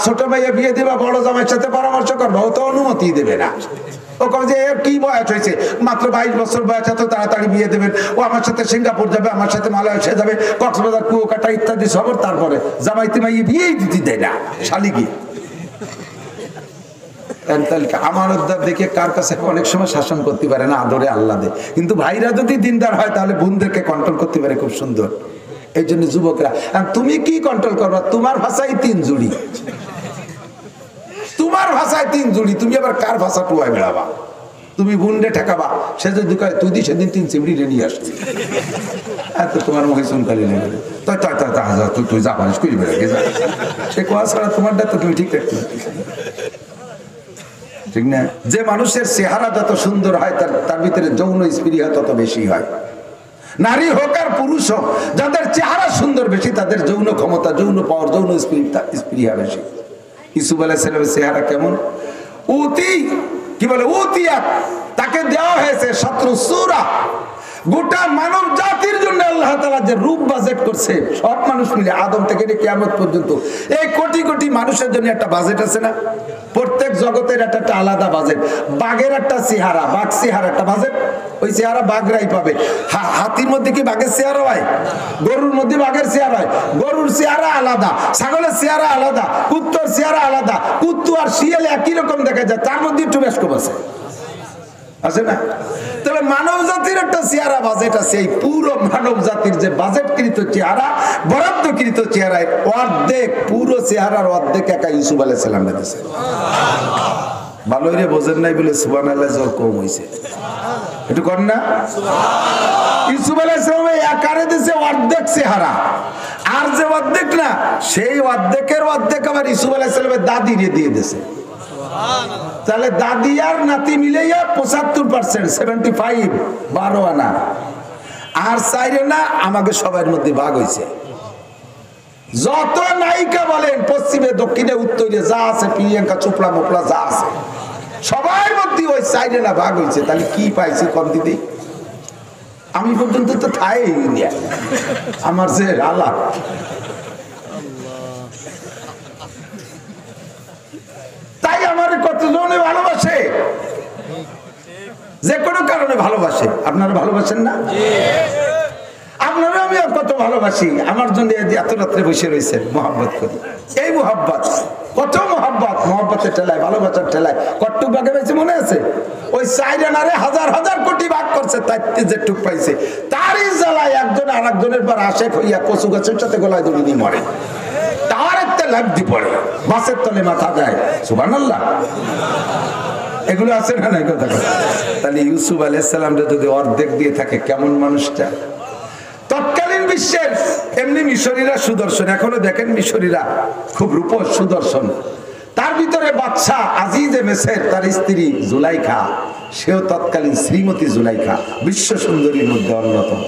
ছোট ভাইয়া বিয়ে দেবা বড় জামাইয়ের সাথে পরামর্শ করবা, ও তো অনুমতি দেবে না। ও কবে যে এর কি বয়স হয়েছে, মাত্র 22 বছর বয়স, এত তাড়াতাড়ি বিয়ে দেবেন, ও আমার সাথে সিঙ্গাপুর যাবে, আমার সাথে মালয়েশিয়া যাবে, কক্সবাজার কুয়াকাটা ইত্যাদি সবর, তারপরে জামাইতে মাইয়ে বিয়েই দিতে দেয় না শালিকে। আমানতদার দেখে কার কাছে অনেক সময় শাসন করতে পারে না, আদরে আল্লাহ দেয়। কিন্তু ভাইরা যদি দিনদার হয় তাহলে বোনদেরকে কন্ট্রোল করতে পারে খুব সুন্দর। এই জন্য যুবকরা, তুমি কি কন্ট্রোল করবা? তোমার ভাষায় 3 জুড়ি, তোমার ভাষায় 3 জুড়ি, তুমি আবার কার ভাষা টুয়ায় বেড়াবা? তুমি বোনরে ঠেকাবা, সে যদি কয় তুই দি সেদিন 3 চিমড়ি নিয়ে আসছি, এত তোমার মুখে চুনকালি নেবে, তুই যা পারিস করি বেড়া যা, সে কোয়া ছাড়া তোমারটা তো তুমি ঠিক রাখতে, ঠিক না? যে মানুষের চেহারা যত সুন্দর হয় তার ভিতরে যৌন স্পৃহা তত বেশি হয়। নারী হোক আর পুরুষ হোক, যাদের চেহারা সুন্দর বেশি তাদের যৌন ক্ষমতা, যৌন পাওয়ার, যৌন স্পৃহা বেশি। ইউসুফ আলাইহিস সালামের চেহারা কেমন? কি বলে উতিয়া, তাকে দেওয়া হয়েছে শত্রু সূরা। গোটা মানব জাতির জন্য আল্লাহ তাআলা যে রূপ বাজেট করছে, সব মানুষ মিলে আদম থেকে কিয়ামত পর্যন্ত এই কোটি কোটি মানুষের জন্য একটা বাজেট আছে না? প্রত্যেক জগতের একটা আলাদা বাজেট। বাঘের একটা চেহারা, বাঘ চেহারা একটা বাজেট, ওই চেহারা বাঘরাই পাবে। হাতির মধ্যে কি বাঘের চেহারা হয়? গরুর মধ্যে বাঘের চেহারা হয়, গরুর চেহারা আলাদা, ছাগলের চেহারা আলাদা, কুত্তর চেহারা আলাদা। কুত্তু আর শিয়াল একই রকম দেখা যায়, তার মধ্যে একটু বেশ কম আছে, আছে না? তাহলে মানব জাতির একটা চেহারা বাজেট আছে। এই পুরো মানব জাতির যে বাজেটকৃত চেহারা, বরাদ্দকৃত চেহারায় অর্ধেক, পুরো চেহারার অর্ধেক একা ইউসুফ আলাইহিস সালাম দিয়েছে। ভালো রে বোঝেন নাই বলে সুবহানাল্লাহ জোর কম হইছে, একটু কর না সুবহানাল্লাহ। ইউসুফ আলাইহিস সালাম একারে দিয়েছে অর্ধেক চেহারা, আর যে অর্ধেক না, সেই অর্ধেকের অর্ধেক আবার ইউসুফ আলাইহিস সালামের দাদি রে দিয়ে দিয়েছে। তাহলে দাদি আর নাতি মিলাইয়া 75%, 75, 12 আনা। আর 4 আনা আমাকে সবার মধ্যে ভাগ হয়েছে। যত নায়িকা বলেন পশ্চিমে দক্ষিণে উত্তরে যা আছে, প্রিয়াঙ্কা চোপড়া মোপড়া যা আছে, সবার মধ্যে ওই 4 আনা ভাগ হয়েছে। তাহলে কি পাইছি কম দিদি? আমি পর্যন্ত তো থাই ইন্ডিয়া, আমার যে আলা। তাই আমার কতজনে ভালোবাসে, যে কোনো কারণে ভালোবাসে। আপনারা ভালোবাসেন না? আপনারা আমি কত ভালোবাসি, আমার জন্য এত রাত্রে বসে রয়েছেন, মহব্বত করি। এই মহব্বত, কত মহব্বত, মহব্বতের ঠেলায়, ভালোবাসার ঠেলায় কটুক ভাগে পেয়েছে মনে আছে? ওই 4 আনারে হাজার হাজার কোটি ভাগ করছে, তাই যেটুক পাইছে তারই জ্বালায় একজন আর একজনের পর আশেক হইয়া কচু গাছের সাথে গলায় দড়ি নিয়ে মরে, তার একটা লাফদি পড়ে, মাছের তলে মাথা যায়। সুবহানাল্লাহ। এগুলো আছে না? নাই কথা। তাহলে ইউসুফ আলাইহিস সালামটা যদি অর্ধেক দিয়ে থাকে, কেমন মানুষটা? তৎকালীন বিশ্বের এমনি মিশরীরা সুদর্শন, এখনো দেখেন মিশরীরা খুব রূপস সুদর্শন। তার ভিতরে বাদশা আজিজে মিসর, তার স্ত্রী জুলাইখা, সেও তৎকালীন শ্রীমতী জুলাইখা, বিশ্ব সুন্দরীর মধ্যে অন্যতম।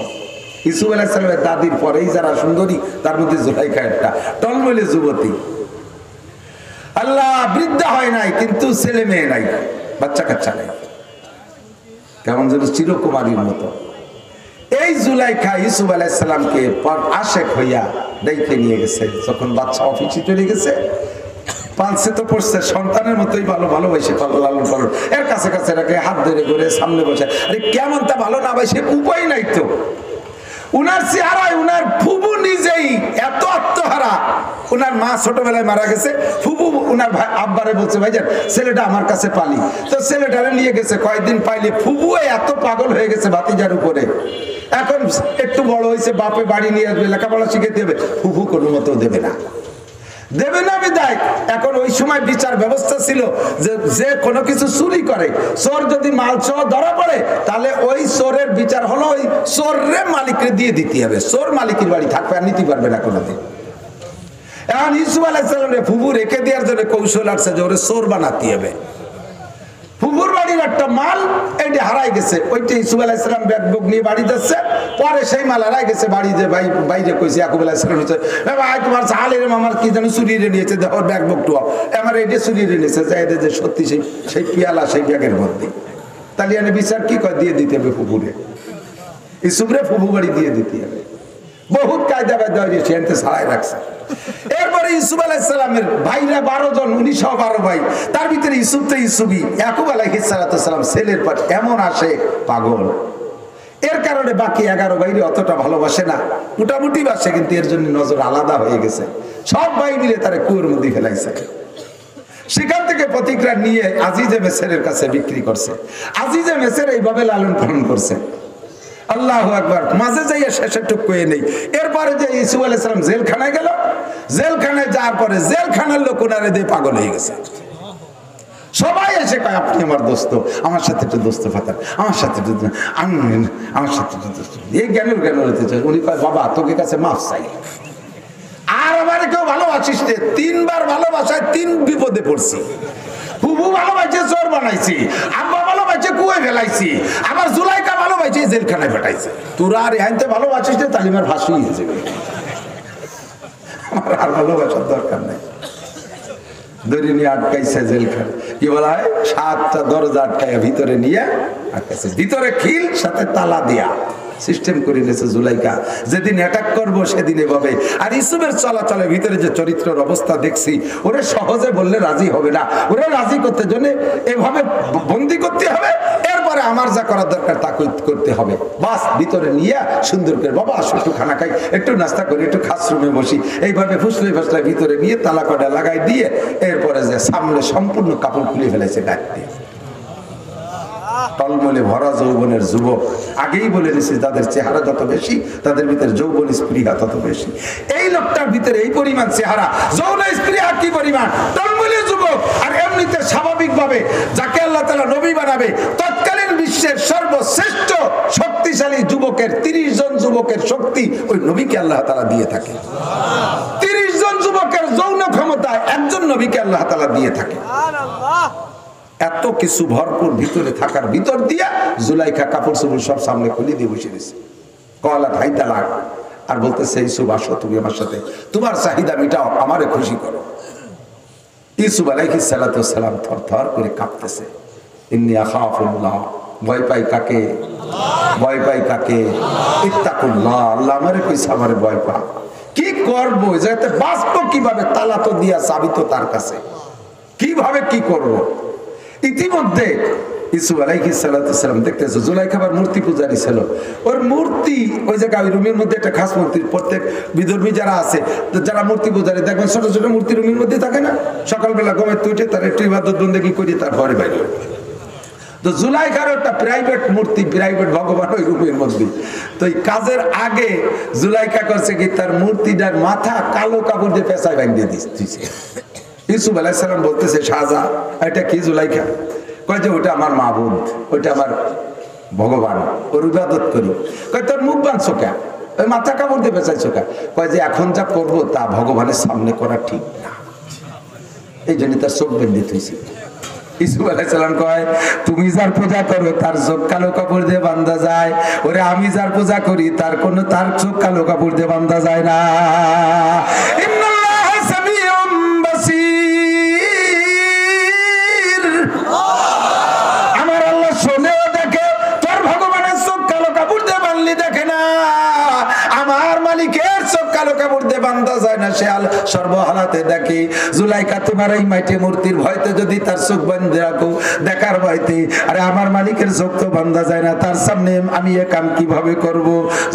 ইউসুফ আলাইহিস সালামের দাদির পরেই যারা সুন্দরী, তার মধ্যে জুলাইখা একটা টলমলে যুবতী। আল্লাহ বৃদ্ধা হয় নাই, কিন্তু ছেলে মেয়ে নাই, বাচ্চা কাচ্চা নাই, কেমন যেন চিরকুমারীর মতো। এই জুলাইখা ইউসুফ আলাইহিস সালামকে আশেক হইয়া দেখে নিয়ে গেছে। যখন বাচ্চা অফিসে চলে গেছে, পালসে তো পড়ছে, সন্তানের মতোই ভালোবাসে, লালন পালন, এর কাছে কাছে রাখে, হাত ধরে ঘুরে সামনে বসে। আরে কেমন তা ভালো না ভাই, সে উপায় নাই তো। উনার চেহারায় উনার ফুবু নিজেই এত আত্মহারা। উনার মা ছোটবেলায় মারা গেছে, ফুবু উনার ভাই আব্বারে বলছে, ভাইজান ছেলেটা আমার কাছে পালি। তো ছেলেটারে নিয়ে গেছে, কয়েকদিন পাইলে ফুবু এত পাগল হয়ে গেছে ভাতিজার উপরে। এখন একটু বড় হয়েছে, বাপে বাড়ি নিয়ে আসবে, লেখাপড়া শিখে দেবে, ফুবু কোনো মতো দেবে না, দেবে না বিদায়। এখন ওই সময় বিচার ব্যবস্থা ছিল যে কোনো কিছু চুরি করে, চোর যদি মাল সহ ধরা পড়ে, তাহলে ওই চোরের বিচার হলো ওই চোরের মালিককে দিয়ে দিতে হবে। চোর মালিকের বাড়ি থাকবে, আর নিতে পারবে না কোনোদিন। এখন ইউসুফ আলাইহিস সালামের ফুবু রেখে দেওয়ার জন্য কৌশল আসছে যে ওরে চোর বানাতে হবে। ফুবুর বাড়ির একটা মাল এইটা হারাই গেছে, ওইটা ইউসুফ আলাইহিস সালাম ব্যাগ বুক নিয়ে বাড়ি যাচ্ছে, পরে সেই মাল হারাই গেছে। বাড়ি যে বাইরে কইছে ইয়াকুব আলাইহিস সালাম, ভাই তোমার সালের মামার কি যেন চুরি রে নিয়েছে, দেখো ব্যাগ বুক টু আমার এইটা চুরি রে নিয়েছে, যাই যে সত্যি সেই পিয়ালা সেই ব্যাগের মধ্যে। তাহলে এনে বিচার কি কয়, দিয়ে দিতে হবে ফুবুরে, ইউসুফরে ফুবু বাড়ি দিয়ে দিতে হবে। বহুত কায়দা বায়দা হয়েছে, এনতে ছাড়াই রাখছে। এরপর এরপরে ইউসুফ আলাইহিস সালামের ভাইরা 12 জন, 12 ভাই, তার ভিতরে ইউসুফ তো ইউসুফই। ইয়াকুব আলাইহিস সালাম ছেলের পর এমন আসে পাগল, এর কারণে বাকি 11 ভাইরে অতটা ভালোবাসে না, মোটামুটি বাসে, কিন্তু এর জন্য নজর আলাদা হয়ে গেছে। সব ভাই মিলে তারা কুয়োর মধ্যে ফেলাইছে। সেখান থেকে প্রতিক্রিয়া নিয়ে আজিজে মেসেরের কাছে বিক্রি করছে। আজিজে মেসের এইভাবে লালন পালন করছে। আল্লাহু আকবার। মাঝে যাইয়া শেষে টুকুয়ে নেই। এরপরে যে ইউসুফ আলাইহিস সালাম জেলখানায় গেল, জেলখানায় যাওয়ার পরে জেলখানার লোক ওনারে দিয়ে পাগল হয়ে গেছে। সবাই এসে কয় আপনি আমার দোস্ত, আমার সাথে একটু দোস্ত ফাতার, আমার সাথে একটু আমার সাথে একটু দোস্ত। এই জ্ঞানের জ্ঞান হতে চাই। উনি কয় বাবা তোকে কাছে মাফ চাই, আর আমারে কেউ ভালোবাসিস রে। 3 বার ভালোবাসায় 3 বিপদে পড়ছি। হুবু ভালোবাসে চোর বানাইছি, আব্বা ভালোবাসে কুয়ে ফেলাইছি, আবার জুলাইকা ভালোবাসে জেলখানায় পাঠাইছে। তোরা আর এহাইতে ভালোবাসিস রে, তালিমার ফাঁসি হয়েছে। আমার আর ভালোবাসার দরকার নেই। দড়ি নিয়ে আটকাইছে জেলখানা, কি বলা হয় 7টা দরজা আটকাইয়া ভিতরে নিয়ে আটকাইছে। ভিতরে খিল, সাথে তালা দিয়া সিস্টেম করে নিয়েছে জুলাইকা। যেদিন অ্যাটাক করবো সেদিন এভাবে। আর ইউসুফের চলাচলের ভিতরে যে চরিত্রের অবস্থা দেখছি, ওরে সহজে বললে রাজি হবে না। ওরে রাজি করতে জন্য এভাবে বন্দি করতে হবে, এরপরে আমার যা করার দরকার তা করতে হবে। বাস ভিতরে নিয়ে সুন্দর করে বাবা আসো একটু খানা খাই, একটু নাস্তা করি, একটু খাস রুমে বসি, এইভাবে ফুসলে ফুসলে ভিতরে নিয়ে তালা কটা লাগাই দিয়ে এরপরে যে সামনে সম্পূর্ণ কাপড় খুলে ফেলেছে গায়ে দিয়ে। টলমলে ভরা যৌবনের যুবক। আগেই বলে দিয়েছি তাদের চেহারা যত বেশি, তাদের ভিতরে যৌবন স্পৃহা তত বেশি। এই লোকটার ভিতরে এই পরিমাণ চেহারা, যৌন স্পৃহা কি পরিমাণ, টলমলে যুবক। আর এমনিতে স্বাভাবিকভাবে যাকে আল্লাহ তাআলা নবী বানাবে, তৎকালীন বিশ্বের সর্বশ্রেষ্ঠ শক্তিশালী যুবকের 30 জন যুবকের শক্তি ওই নবীকে আল্লাহ তাআলা দিয়ে থাকে। 30 জন যুবকের যৌন ক্ষমতা একজন নবীকে আল্লাহ তাআলা দিয়ে থাকে। এত কিছু ভরপুর ভিতরে থাকার ভিতর দিয়া জুলাইখা কাপড় চোপড় সব সামনে খুলে দিয়ে বসে দিয়েছে। কলা ঠাই তালাক, আর বলতেছে ইউসুফ আসো তুমি আমার সাথে, তোমার চাহিদা মিটাও, আমারে খুশি করো। ইউসুফ আলাইহিস সালাম থর থর করে কাঁপতেছে। ইন্নী আখাফুল্লাহ, ভয় পাই কাকে? ভয় পাই কাকে? ইত্তাকুল্লাহ, আল্লাহ আমারে কইছে আমারে ভয় পা। কি করবো, যাতে বাঁচবো কিভাবে? তালা তো দিয়া, চাবি তো তার কাছে, কিভাবে কি করবো? ইতিমধ্যে ইউসুফ আলাইহিস সালাম দেখতেছে জুলাইখা আবার মূর্তি পূজারী ছিল। ওর মূর্তি ওই জায়গায় রুমের মধ্যে একটা খাস মূর্তি, প্রত্যেক বিধর্মী যারা আছে, যারা মূর্তি পূজারী দেখবেন ছোট ছোট মূর্তি রুমের মধ্যে থাকে না, সকালবেলা ঘুমে উঠে তার একটু ইবাদত বন্দেগী করে তারপরে বাইরে। তো জুলাইখার একটা প্রাইভেট মূর্তি, প্রাইভেট ভগবান ওই রুমের মধ্যে। তো এই কাজের আগে জুলাইখা করছে কি, তার মূর্তিটার মাথা কালো কাপড় দিয়ে পেঁচায় বাঁধিয়ে দিচ্ছে। ইউসুফ আলাইহিস সালাম বলতেছে শাহজাহান এটা কি? জুলাইখা কয় যে ওটা আমার মাবুদ, ওটা আমার ভগবান, ওর ইবাদত করি। কয় তোর মুখ বাঁধছো কেন? ওই মাথা কাপড় দিয়ে পেঁচাইছো কেন? কয় যে এখন যা করবো তা ভগবানের সামনে করা ঠিক না, এই জন্য তার চোখ বেঁধে হয়েছে। ইউসুফ আলাইহিস সালাম কয় তুমি যার পূজা করো তার চোখ কালো কাপড় দিয়ে বাঁধা যায়, ওরে আমি যার পূজা করি তার চোখ কালো কাপড় দিয়ে বাঁধা যায় না। আমার আল্লাহ শোনেও দেখে, তোর ভগবানের চোখ কালো কাপড় দিয়ে বাঁধলি দেখে না, আমার মালিকের চোখ কালো কাপড় দিয়ে বাঁধা যায় না, সে সর্বহালাতে দেখে। জুলাইখা তোমার এই মাটি মূর্তির ভয়তে যদি তার চোখ বাঁধে রাখো, দেখার ভয়তে, আরে আমার মালিকের চোখ তো বাঁধা যায় না, তার সামনে আমি এ কাম কিভাবে করব?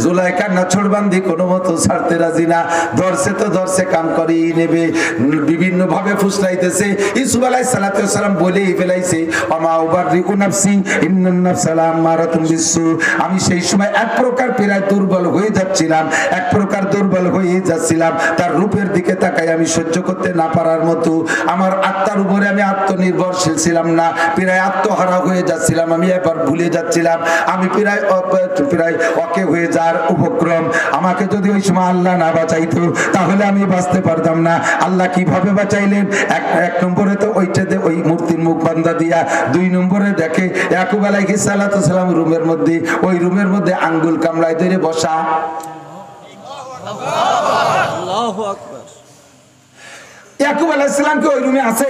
জুলাইখা নাছড় বান্ধি কোনো মতো ছাড়তে রাজি না, ধরছে তো ধরছে, কাম করেই নেবে, বিভিন্ন ভাবে ফুসলাইতেছে। ইউসুফ আলাইহিস সালাম বলেই ফেলাইছে আমা উবাররিউ নাফসি ইন্নান নাফসা লাআমারাতুন বিসসু। আমি সেই সময় এক প্রকার প্রায় দুর্বল হয়ে যাচ্ছিলাম, এক প্রকার দুর্বল হয়ে যাচ্ছিলাম, তার রূপের দিকে তাকাই আমি সহ্য করতে না পারার মতো, আমার আত্মার উপরে আমি আত্মনির্ভরশীল ছিলাম না, প্রায় আত্মহারা হয়ে যাচ্ছিলাম, আমি এবার ভুলে যাচ্ছিলাম, আমি প্রায় অকে হয়ে যাওয়ার উপক্রম। আমাকে যদি ওই সময় আল্লাহ না বাঁচাইতো তাহলে আমি বাঁচতে পারতাম না। আল্লাহ কিভাবে বাঁচাইলেন? এক নম্বরে তো ওইটাতে ওই মূর্তির মুখ বান্ধা দিয়া, 2 নম্বরে দেখে ইয়াকুব আলাইহিস সালাম রুমের মধ্যে, ওই রুমের মধ্যে আঙ্গুল কামড়ায় ধরে বসা। আল্লাহু আকবার। ইয়াকুব আলাইহিস সালাম কি ওই রুমে আছে?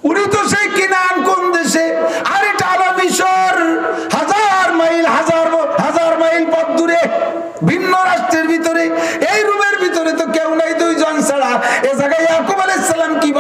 উনি তো সেই কিনান কোন দেশে, আর এটা হলো মিশর, হাজার মাইল পথ দূরে, ভিন্ন রাষ্ট্রের ভিতরে। এই রুমের ভিতরে তো কেউ নাই, 2 জন ছাড়া।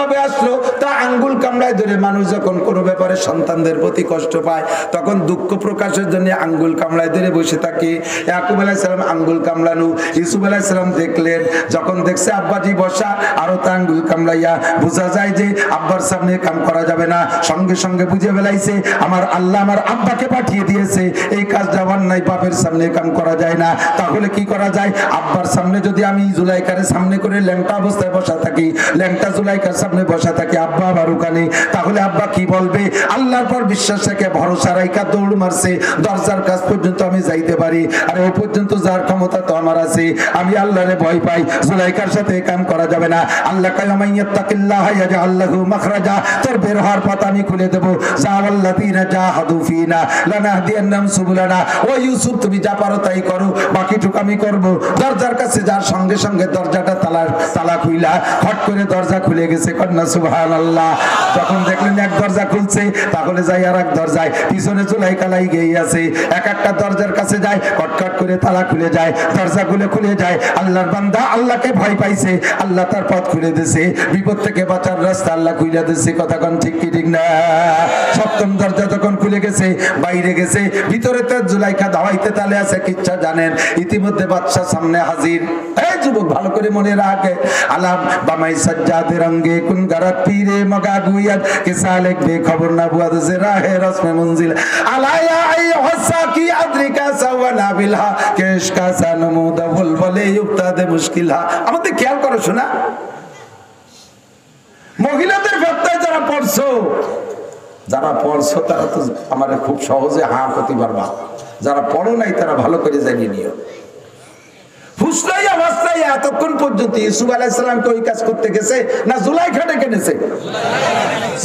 কিভাবে আসলো? তা আঙ্গুল কামড়ায় ধরে মানুষ যখন কোনো ব্যাপারে সন্তানদের প্রতি কষ্ট পায় তখন দুঃখ প্রকাশের জন্য আঙ্গুল কামড়ায় ধরে বসে থাকে। ইয়াকুব আলাইহিস সালাম আঙ্গুল কামড়ানো, ইউসুফ আলাইহিস সালাম দেখলেন, যখন দেখছে আব্বাজি বসা আরো তা আঙ্গুল কামড়াইয়া, বোঝা যায় যে আব্বার সামনে কাম করা যাবে না। সঙ্গে সঙ্গে বুঝে ফেলাইছে আমার আল্লাহ আমার আব্বাকে পাঠিয়ে দিয়েছে, এই কাজটা অন্যায় পাপের সামনে কাম করা যায় না। তাহলে কি করা যায়? আব্বার সামনে যদি আমি জুলাইকারে সামনে করে ল্যাংটা অবস্থায় বসা থাকি, ল্যাংটা জুলাইকার সামনে বসা থাকি, আব্বা আবার ওখানে, তাহলে আব্বা কি বলবে? আল্লাহর পর বিশ্বাস রেখে ভরসা রাইখা দৌড় মারছে, দরজার কাছ পর্যন্ত আমি যাইতে পারি, আর ও পর্যন্ত যার ক্ষমতা তো আমার আছে। আমি আল্লাহরে ভয় পাই, জুলাইকার সাথে কাম করা যাবে না। আল্লাহ কায়ামাইয়াত্তাকিল্লাহ ইয়াজআল লাহু মাখরাজা, তোর বের হওয়ার পথ আমি খুলে দেব। যাওয়াল্লাযিনা জাহাদু ফিনা লানাহদিয়ান্নাহুম সুবুলানা। ও ইউসুফ, তুমি যা পারো তাই করো, বাকিটুকু আমি করব। দরজার কাছে যার সঙ্গে সঙ্গে দরজাটা তালা খুইলা হট করে দরজা খুলে গেছে। কন্যা সুবহানাল্লাহ। যখন দেখলেন এক দরজা খুলছে, তাহলে যাই আর এক দরজায়, পিছনে জুলাইকা লাইগেই আছে। এক একটা দরজার কাছে যায়, কটকট করে তালা খুলে যায়, দরজাগুলো খুলে যায়। আল্লাহর বান্দা আল্লাহকে ভয় পাইছে, আল্লাহ তার পথ খুলে দিয়েছে, বিপদ থেকে বাঁচার রাস্তা আল্লাহ খুলে দিয়েছে। কথা কোন ঠিক কি ঠিক না? সপ্তম দরজা যখন খুলে গেছে, বাইরে গেছে, ভিতরে তো জুলাইকা দাওয়াইতে তালে আছে। কিচ্ছা জানেন, ইতিমধ্যে বাদশা সামনে হাজির। এই যুবক ভালো করে মনে রাখে, আলাম বামাই সাজ্জাদে রঙ্গে কুন গারাত পীরে মগা গুয়াদ কে সালেক বে খবর না বুয়াদ জেরা হে রসমে মঞ্জিল আলায়া আই হসা কি আদ্রিকা সাওয়ালা বিলহা কেশ কা সানমুদ বলবলে ইফতাদে মুশকিলহা। আমাদের খেয়াল করো শোনা, মহিলাদের ব্যাপারে যারা পড়ছো তারা তো আমার খুব সহজে হা করতে পারবা, যারা পড়ো নাই তারা ভালো করে জানিয়ে নিও। ফুসলাইয়া ভাসলাইয়া এতক্ষণ পর্যন্ত ইউসুফ আলাইহিস সালামকে ওই কাজ করতে গেছে না জুলাইখা ডেকে এনেছে?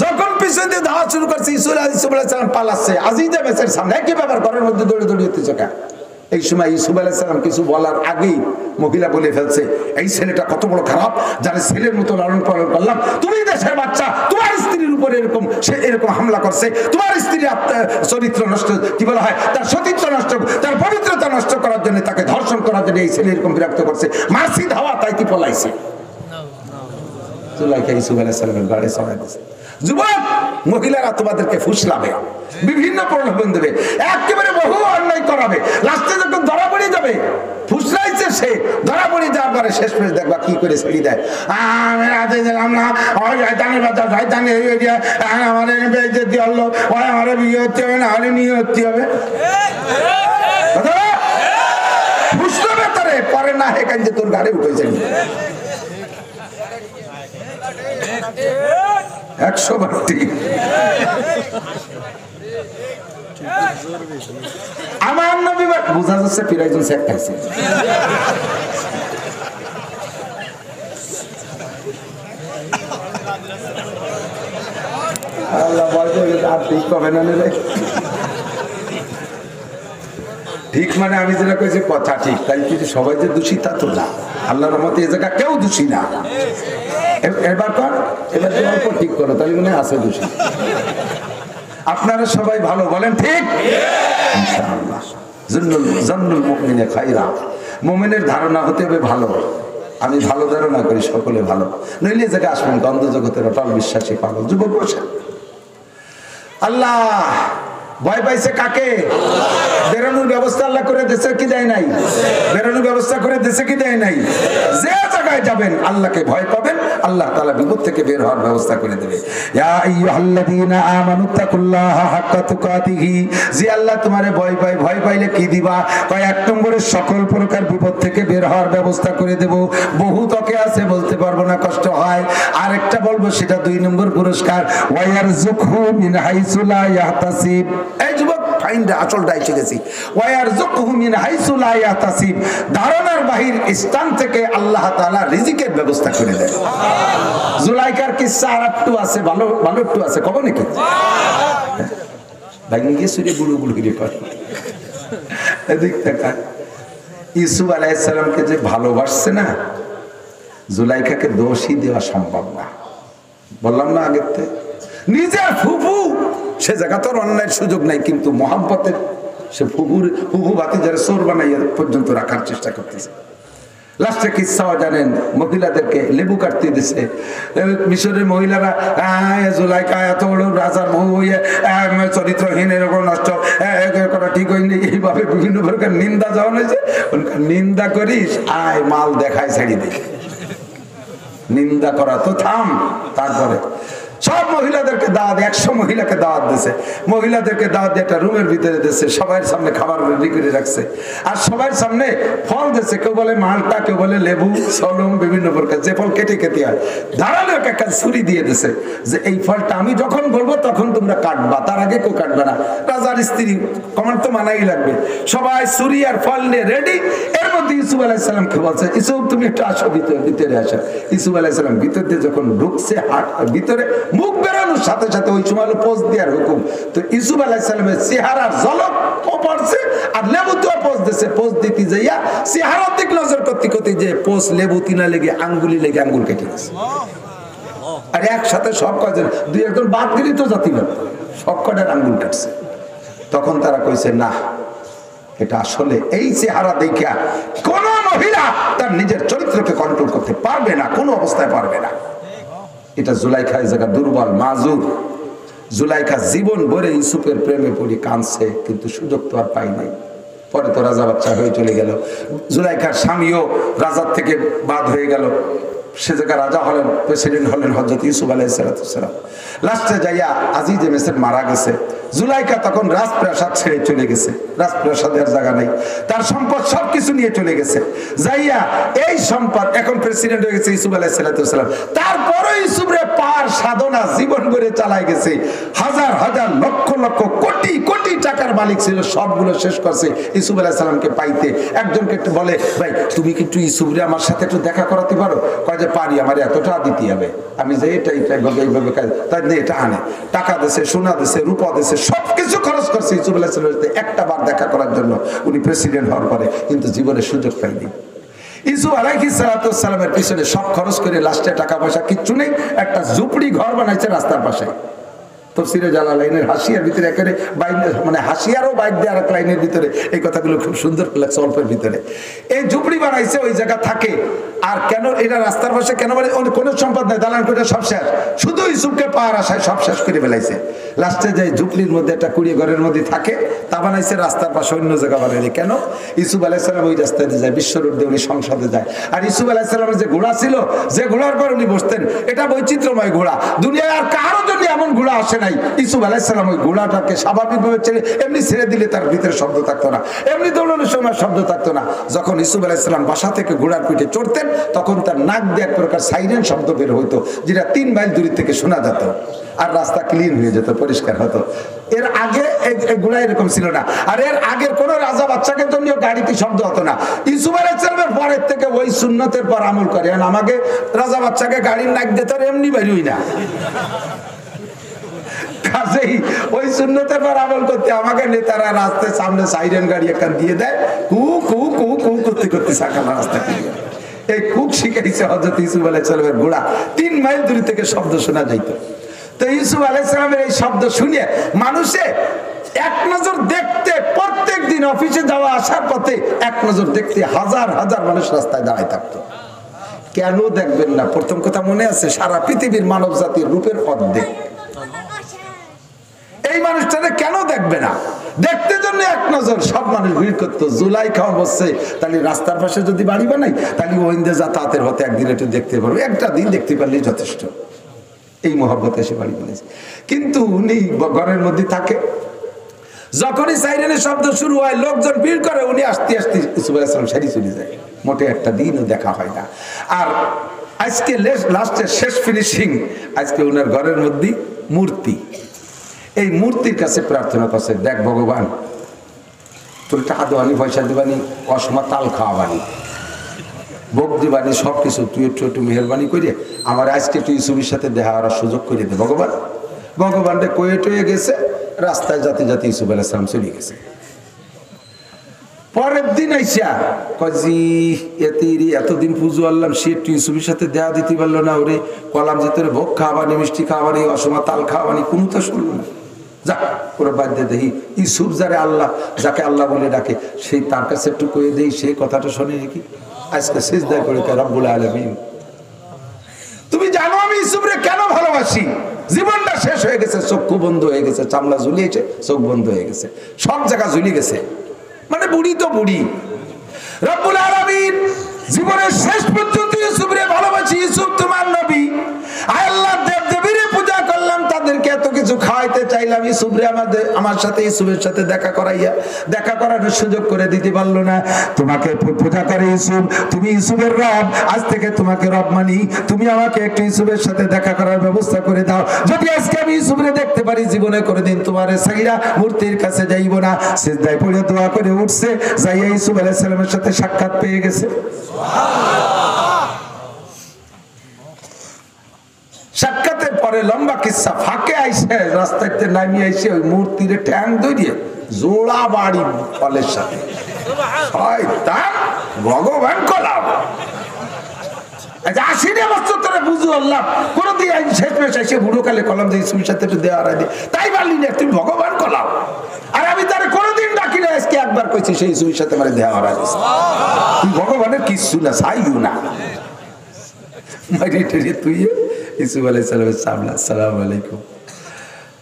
যখন পিছন দিয়ে ধাওয়া শুরু করছে, ইউসুফ আলাইহিস সালাম পালাচ্ছে আজিজা মেসের সামনে। কি ব্যাপার, ঘরের মধ্যে দৌড়ে দৌড়িয়ে চোখা। এই সময় ইউসুফ আলাইহিস সালাম কিছু বলার আগেই মহিলা বলে ফেলছে, এই ছেলেটা কত বড় খারাপ, যারা ছেলের মতো লালন পালন করলাম, তুমি দেশের বাচ্চা, তোমার স্ত্রীর উপরে এরকম সে এরকম হামলা করছে, তোমার স্ত্রীর চরিত্র নষ্ট, কি বলা হয়, তার সতীত্ব নষ্ট, তার পবিত্রতা নষ্ট করার জন্য, তাকে ধর্ষণ করার জন্য এই ছেলে এরকম বিরক্ত করছে, মারছি ধাওয়া, তাই কি পলাইছে। জুলাইখা ইউসুফ আলাইহিস সালামের গাড়ি চড়াই দিয়েছে। যুবক, মহিলারা তোমাদেরকে ফুসলাবে, বিভিন্ন প্রলোভন দেবে, একেবারে বহু অন্যায় করাবে, লাস্টে যখন ধরা পড়ে যাবে, ফুসলাইছে সে, ধরা পড়ে যাওয়ার পরে শেষ পেশ দেখবা কি করে ছেড়ে দেয়। আমার বিয়ে হতে হবে না, হলে নিয়ে হতে হবে, ফুসলাবে তারে, পরে না হেকান যে তোর গাড়ি উঠেছে 100 বার ঠিক। আমার নবী বুঝা যাচ্ছে ফিরাইজন সেট খাইছে। আল্লাহ বলতে আর ঠিক হবে না রে। ঠিক মানে আমি যেটা কইছি কথা ঠিক, তাই কিছু সবাই যে দোষী তা তো না। আল্লাহর রহমতে এই জায়গা কেউ দোষী না। এবার কর, এবার অল্প ঠিক করো, তাই মনে আছে দোষী। আপনারা সবাই ভালো বলেন ঠিক? ইনশাআল্লাহ। জন্নুল মুমিনে খায়রা, মুমিনের ধারণা হতে হবে ভালো। আমি ভালো ধারণা করি সকলে ভালো, নইলে এই জায়গায় আসবেন গন্ধ জগতের অটল বিশ্বাসী পাগল। যুবক বসে, আল্লাহ ভয় পাইছে কাকে? বেরোনোর ব্যবস্থা আল্লাহ করে দেশে কি দেয় নাই? বেরোনোর ব্যবস্থা করে দেশে কি দেয় নাই? যে জায়গায় যাবেন আল্লাহকে ভয় পাবেন, আল্লাহ তাআলা বিপদ থেকে বের হওয়ার ব্যবস্থা করে দেবে। ইয়া আইয়ুহাল্লাযীনা আমানুত্তাকুল্লাহা হাক্কা তুকাতিহি, যে আল্লাহ তোমারে ভয় পাইলে কি দিবা? কয় 1 নম্বরে সকল প্রকার বিপদ থেকে বের হওয়ার ব্যবস্থা করে দেব। বহু তকে আছে বলতে পারবো না, কষ্ট হয়। আরেকটা বলবো, সেটা 2 নম্বর পুরস্কার, ওয়ায়ারযুকহু মিন হাইসু লা ইয়াহতাসিব। এই যুবক ফাইন্ডা আসলটা এসে গেছি, ওয়ায়ারযুকহু মিন হাইসু লা ইয়াহতাসিব, ধারণার বাহির স্থান থেকে আল্লাহ তাআলা রিজিকের ব্যবস্থা করে দেয়। জুলাইখার কিসসা আরেকটু আছে, ভালো একটু আছে, কব নাকি? ভাঙ্গিয়ে সুরে গুলো গিরে পারে। এদিক থেকে ইউসুফ আলাইহিস সালামকে যে ভালোবাসছে না, জুলাইখাকে দোষই দেওয়া সম্ভব না। বললাম না আগের থেকে, নিজের ফুফু, সে জায়গা তোর অন্যায়ের সুযোগ নাই, কিন্তু মহাব্বতের সে ফুফু ভাতি যারা চোর বানাইয়া পর্যন্ত রাখার চেষ্টা করতেছে। লাস্টে কিচ্ছাও জানেন, মহিলাদেরকে লেবু কাটতে দিছে। মিশরের মহিলারা জুলাইখা এত বড় রাজার বউ হয়ে চরিত্রহীন, এরকম নষ্ট করা ঠিক হয়নি, এইভাবে বিভিন্ন প্রকার নিন্দা যাওয়া হয়েছে। নিন্দা করিস, আয় মাল দেখায় ছেড়ে দে, নিন্দা করা তো থাম। তারপরে সব মহিলাদেরকে দাওয়াত, 100 মহিলাকে দাওয়াত দিয়েছে। মহিলাদেরকে দাওয়াত দিয়ে একটা রুমের ভিতরে দিয়েছে, সবার সামনে খাবার রেডি করে রাখছে, আর সবার সামনে ফল দিয়েছে। কেউ বলে মালটা, কেউ বলে লেবু, সলম, বিভিন্ন প্রকার যে ফল কেটে কেটে হয়। দাঁড়ানো একটা ছুরি দিয়ে দিয়েছে যে এই ফলটা আমি যখন বলবো তখন তোমরা কাটবা, তার আগে কেউ কাটবে না। রাজার স্ত্রী কমান্ড তো মানাই লাগবে। সবাই ছুরি আর ফল নিয়ে রেডি। এর মধ্যে ইউসুফ আলাইহিস সালামকে বলছে, ইউসুফ তুমি একটু আসো ভিতরে আসো। ইউসুফ আলাইহিস সালাম ভিতর দিয়ে যখন ঢুকছে, ভিতরে মুখ বেরোনোর সাথে সাথে ওই সময় পোজ দেওয়ার হুকুম। তো ইউসুফ আলাইহিস সালামের চেহারার ঝলক পড়ছে, আর লেবুতেও পোজ দিয়েছে। পোজ দিতে যাইয়া চেহারার দিক নজর করতে করতে যে পোজ লেবু তিনা লেগে আঙ্গুলি লেগে আঙ্গুল কেটে গেছে। আর একসাথে সব কয়জন, দুই একজন বাদ গেলি তো জাতি না, সব কয়টার আঙ্গুল কাটছে। তখন তারা কইছে না, এটা আসলে এই চেহারা দেখিয়া কোন মহিলা তার নিজের চরিত্রকে কন্ট্রোল করতে পারবে না, কোনো অবস্থায় পারবে না। এটা জুলাইখা এই জায়গা দুর্বল, মাজুর। জুলাইখা জীবন ভরে ইউসুফের প্রেমে পড়ি কাঁদছে, কিন্তু সুযোগ তো আর পাই নাই। পরে তো রাজা বাচ্চা হয়ে চলে গেল। জুলাইখার স্বামীও রাজার থেকে বাদ হয়ে গেল। সে জায়গায় রাজা হলেন, প্রেসিডেন্ট হলেন হযরত ইউসুফ আলাইহিস সালাম। লাস্টে যাইয়া আজিজে মিসর মারা গেছে। জুলাইখা তখন রাজপ্রাসাদ ছেড়ে চলে গেছে, রাজপ্রাসাদের জায়গা নাই, তার সম্পদ সবকিছু নিয়ে চলে গেছে। যাইয়া এই সম্পদ, এখন প্রেসিডেন্ট হয়ে গেছে ইউসুফ আলাইহিস সালাম। তারপরে ইউসুফরে পার সাধনা জীবন করে চালাই গেছে। হাজার হাজার লক্ষ লক্ষ কোটি কোটি টাকার মালিক ছিল, সবগুলো শেষ করছে ইউসুফ আলাইহিস সালামকে পাইতে। একজনকে একটু বলে, ভাই তুমি কি একটু ইউসুফরে আমার সাথে একটু দেখা করাতে পারো? কয় যে পারি, আমার এতটা দিতে হবে। আমি যে এটা এইভাবে তাই এটা আনে, টাকা দিছে, সোনা দিছে, রূপা দিছে, সবকিছু খরচ করছে ইউসুফ আলাইহিস সালামের সাথে একটা বার দেখা করার জন্য। উনি প্রেসিডেন্ট হওয়ার পরে কিন্তু জীবনের সুযোগ পাইনি। ইউসুফ আলাইহিস সালামের পিছনে সব খরচ করে লাস্টে টাকা পয়সা কিচ্ছু নেই, একটা ঝুপড়ি ঘর বানাইছে রাস্তার পাশে। তফসিরে জালালাইনের হাসিয়ার ভিতরে একেবারে মানে হাসিয়ারও বাইক দিয়ে আর এক লাইনের ভিতরে এই কথাগুলো খুব সুন্দর লাগছে। অল্পের ভিতরে এই ঝুপড়ি বানাইছে, ওই জায়গা থাকে। আর কেন এটা রাস্তার পাশে কেন মানে কোনো সম্পদ নাই, দালান করে সব শেষ, শুধু ইউসুফকে পাওয়ার আশায় সব শেষ করে ফেলাইছে। লাস্টে যে ঝুপড়ির মধ্যে একটা কুড়িয়ে ঘরের মধ্যে থাকে, তা বানাইছে রাস্তার পাশে অন্য জায়গা বানাইনি। কেন? ইউসুফ আলাইহিস সালাম ওই রাস্তায় যায়, বিশ্ব রোড দিয়ে উনি সংসদে যায়। আর ইউসুফ আলাইহিস সালামের যে ঘোড়া ছিল, যে ঘোড়ার পর উনি বসতেন, এটা বৈচিত্র্যময় ঘোড়া। দুনিয়ায় আর কারোর জন্য এমন ঘোড়া আসে নাই। ইউসুফ আলাইহিস সালাম ওই ঘোড়াটাকে স্বাভাবিকভাবে ছেড়ে এমনি ছেড়ে দিলে তার ভিতরে শব্দ থাকতো না, এমনি দৌড়ানোর সময় শব্দ থাকতো না। যখন ইউসুফ আলাইহিস সালাম বাসা থেকে ঘোড়ার পিঠে চড়তেন, তখন তার নাক দিয়ে এক প্রকার সাইরেন শব্দ বের হইতো, যেটা 3 মাইল দূর থেকে শোনা যেত। আর রাস্তা ক্লিন হয়ে যেত, পরিষ্কার হতো। এর আগে এই ঘোড়া এরকম ছিল না। আর এর আগের কোন রাজা বাচ্চাকে জন্য গাড়িতে শব্দ হতো না। ইউসুফ আলাইহিস সালামের পরের থেকে ওই সুন্নতের পর আমল করে। আমাকে রাজা বাচ্চাকে গাড়ির নাক দিতে এমনি বেরোই না, কাজেই ওই সুন্নতের পর আমল করতে আমাকে নেতারা রাস্তার সামনে সাইরেন গাড়ি একটা দিয়ে দেয়, কু কু কু কু করতে করতে সাকালা রাস্তা দিয়ে। এই কুক শিখাইছে হযরত ইউসুফ আলাইহিস সালামের ঘোড়া। 3 মাইল দূর থেকে শব্দ শোনা যাইত। তো ইউসুফ আলাইহিস সালামের এই শব্দ শুনে মানুষে এক নজর দেখতে, প্রত্যেক দিন অফিসে যাওয়া আসার পথে এক নজর দেখতে হাজার হাজার মানুষ রাস্তায় দাঁড়ায় থাকতো। কেন দেখবেন না? প্রথম কথা মনে আছে, সারা পৃথিবীর মানব জাতির রূপের অর্ধেক। এই মানুষটাকে কেন দেখবে না? দেখতে জন্য এক নজর সব মানুষ ভিড় করতো। জুলাইখাও বসছে, তাহলে রাস্তার পাশে যদি বাড়ি বানাই, তাহলে ওইন্দে যাতায়াতের হতে একদিন একটু দেখতে পারবো, একটা দিন দেখতে পারলেই যথেষ্ট। এই মহব্বতে এসে বাড়ি বানাইছে। কিন্তু উনি ঘরের মধ্যে থাকে, যখনই সাইরেনের শব্দ শুরু হয়, লোকজন ভিড় করে, উনি আস্তে আস্তে ইউসুফ আলাইহিস সালাম সারি চলে যায়। মোটে একটা দিনও দেখা হয় না। আর আজকে লাস্টের শেষ ফিনিশিং, আজকে ওনার ঘরের মধ্যে মূর্তি। এই মূর্তির কাছে প্রার্থনা করছে, দেখ ভগবান, তোর টাকা দেবানি, পয়সা দিবানি, অসময় তাল খাওয়াবানি, ভোগ দিবানি, সবকিছু তুই একটু মেহরবানি করে আমার আজকে একটু ইউসুফের সাথে দেখা করার সুযোগ করে দে ভগবান। ভগবানটা কয়ে টয়ে গেছে, রাস্তায় যাতে যাতে ইউসুফ আলাইহিস সালাম চলে গেছে। পরের দিন আইসা কজি এতদিন পুজো আনলাম, সে একটু ইউসুফের সাথে দেখা দিতে পারলো না। ওরে কলাম যে তোর ভোগ খাওয়াবানি, মিষ্টি খাওয়াবানি, অসময় তাল খাওয়াবানি, কোনো তো শুনলো না। যাক ওরা বাদ দিয়ে দেখি ইউসুফ যারে আল্লাহ, যাকে আল্লাহ বলে ডাকে, সেই তার কাছে একটু কয়ে দেই, সেই কথাটা শোনে নাকি। আজকে সিজদা করে রব্বুল আলামিন। তুমি জানো আমি ইউসুফরে কেন ভালোবাসি? জীবনটা শেষ হয়ে গেছে, চক্ষু বন্ধ হয়ে গেছে, চামড়া ঝুলিয়েছে, চোখ বন্ধ হয়ে গেছে, সব জায়গা ঝুলি গেছে, মানে বুড়ি তো বুড়ি। রব্বুল আলামিন জীবনের শেষ পর্যন্ত ইউসুফরে ভালোবাসি। ইউসুফ তোমার নবী, আল্লাহ দেবদেবীরে পূজা করলাম, তাদেরকে এত কিছু খাওয়াইতে চাইলাম, ইউসুফরে আমার সাথে ইউসুফের সাথে দেখা করাইয়া দেখা করানোর সুযোগ করে দিতে পারলো না। তোমাকে পূজা করে ইউসুফ, তুমি ইউসুফের রব, আজ থেকে তোমাকে রব মানি, তুমি আমাকে একটু ইউসুফের সাথে দেখা করার ব্যবস্থা করে দাও। যদি আজকে আমি ইউসুফরে দেখতে পারি, জীবনে কোনোদিন তোমার সাইরা মূর্তির কাছে যাইব না। সিজদায় পড়ে দোয়া করে উঠছে, যাইয়া ইউসুফ আলাইহিস সালামের সাথে সাক্ষাৎ পেয়ে গেছে। সাক্ষাতের পরে লম্বা কিসসা, ফাঁকে আইসে রাস্তাতে নামিয়ে আইসে ওই মূর্তির ট্যাং ধরিয়ে জোড়া বাড়ি ফলের সাথে, শয়তান ভগবান কলাম। আশিটা বছর ধরে বুঝু আল্লাহ কোনদিন শেষ মেশ এসে বুড়ো কালে কলম দিয়ে ইসুফের সাথে দেওয়া তাই পারলি না, তুমি ভগবান কলাও। আর আমি তার কোনোদিন ডাকি না, আজকে একবার কইছি সেই ইসুফের সাথে মানে দেওয়া হারাই, তুই ভগবানের কিচ্ছু না, চাইও না। মারি টেরি তুই ইসুফ আলাইহিস সালামের সামনে, আসসালামু আলাইকুম।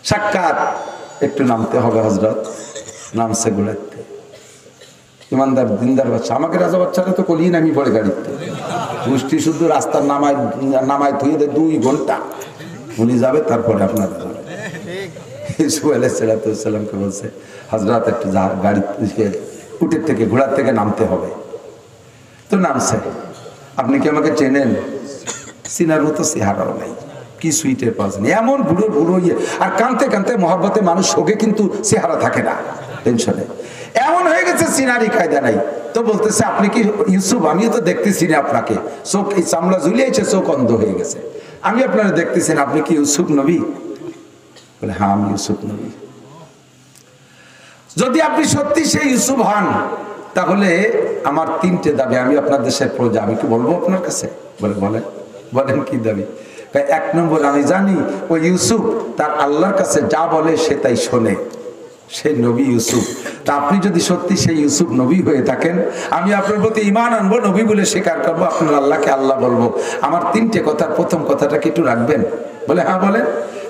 সাক্ষাৎ, একটু নামতে হবে হযরত। নামছে গুলাতে, ইমানদার দিনদার বাচ্চা, আমাকে রাজা বাচ্চারা তো কলিয়ে নামি পড়ে গাড়িতে, গোষ্ঠী শুদ্ধ রাস্তার নামায় ধুয়ে দেয় 2 ঘন্টা, উনি যাবে তারপরে আপনার ইসুফ আলাইহিস সালামকে বলছে হযরত একটু গাড়ি উটের থেকে ঘোড়ার থেকে নামতে হবে। তো নামছে। আপনি কি আমাকে চেনেন? চিনার মতো চেহারাও নাই, কি সুইটের পাচ্ছেন, এমন বুড়ো বুড়ো ইয়ে, আর কানতে কানতে মহাব্বতে মানুষ শোকে কিন্তু চেহারা থাকে না, টেনশনে এমন হয়ে গেছে, সিনারি কায়দা নাই। তো বলতেছে আপনি কি ইউসুফ? আমিও তো দেখতেছি না আপনাকে, চোখ এই চামড়া ঝুলিয়েছে, চোখ অন্ধ হয়ে গেছে, আমি আপনারা দেখতেছি না, আপনি কি ইউসুফ নবী? বলে হ্যাঁ আমি ইউসুফ নবী। যদি আপনি সত্যি সেই ইউসুফ হন, তাহলে আমার 3টে দাবি, আমি আপনার দেশের প্রজা, আমি কি বলবো আপনার কাছে? বলে বলেন কি দাবি? 1 নম্বর, আমি জানি ওই ইউসুফ তার আল্লাহর কাছে যা বলে সে তাই শোনে, সে নবী ইউসুফ। তা আপনি যদি সত্যি সেই ইউসুফ নবী হয়ে থাকেন, আমি আপনার প্রতি ঈমান আনবো, নবী বলে স্বীকার করবো, আপনার আল্লাহকে আল্লাহ বলবো। আমার 3টে কথার প্রথম কথাটা কি একটু রাখবেন? বলে হ্যাঁ বলেন।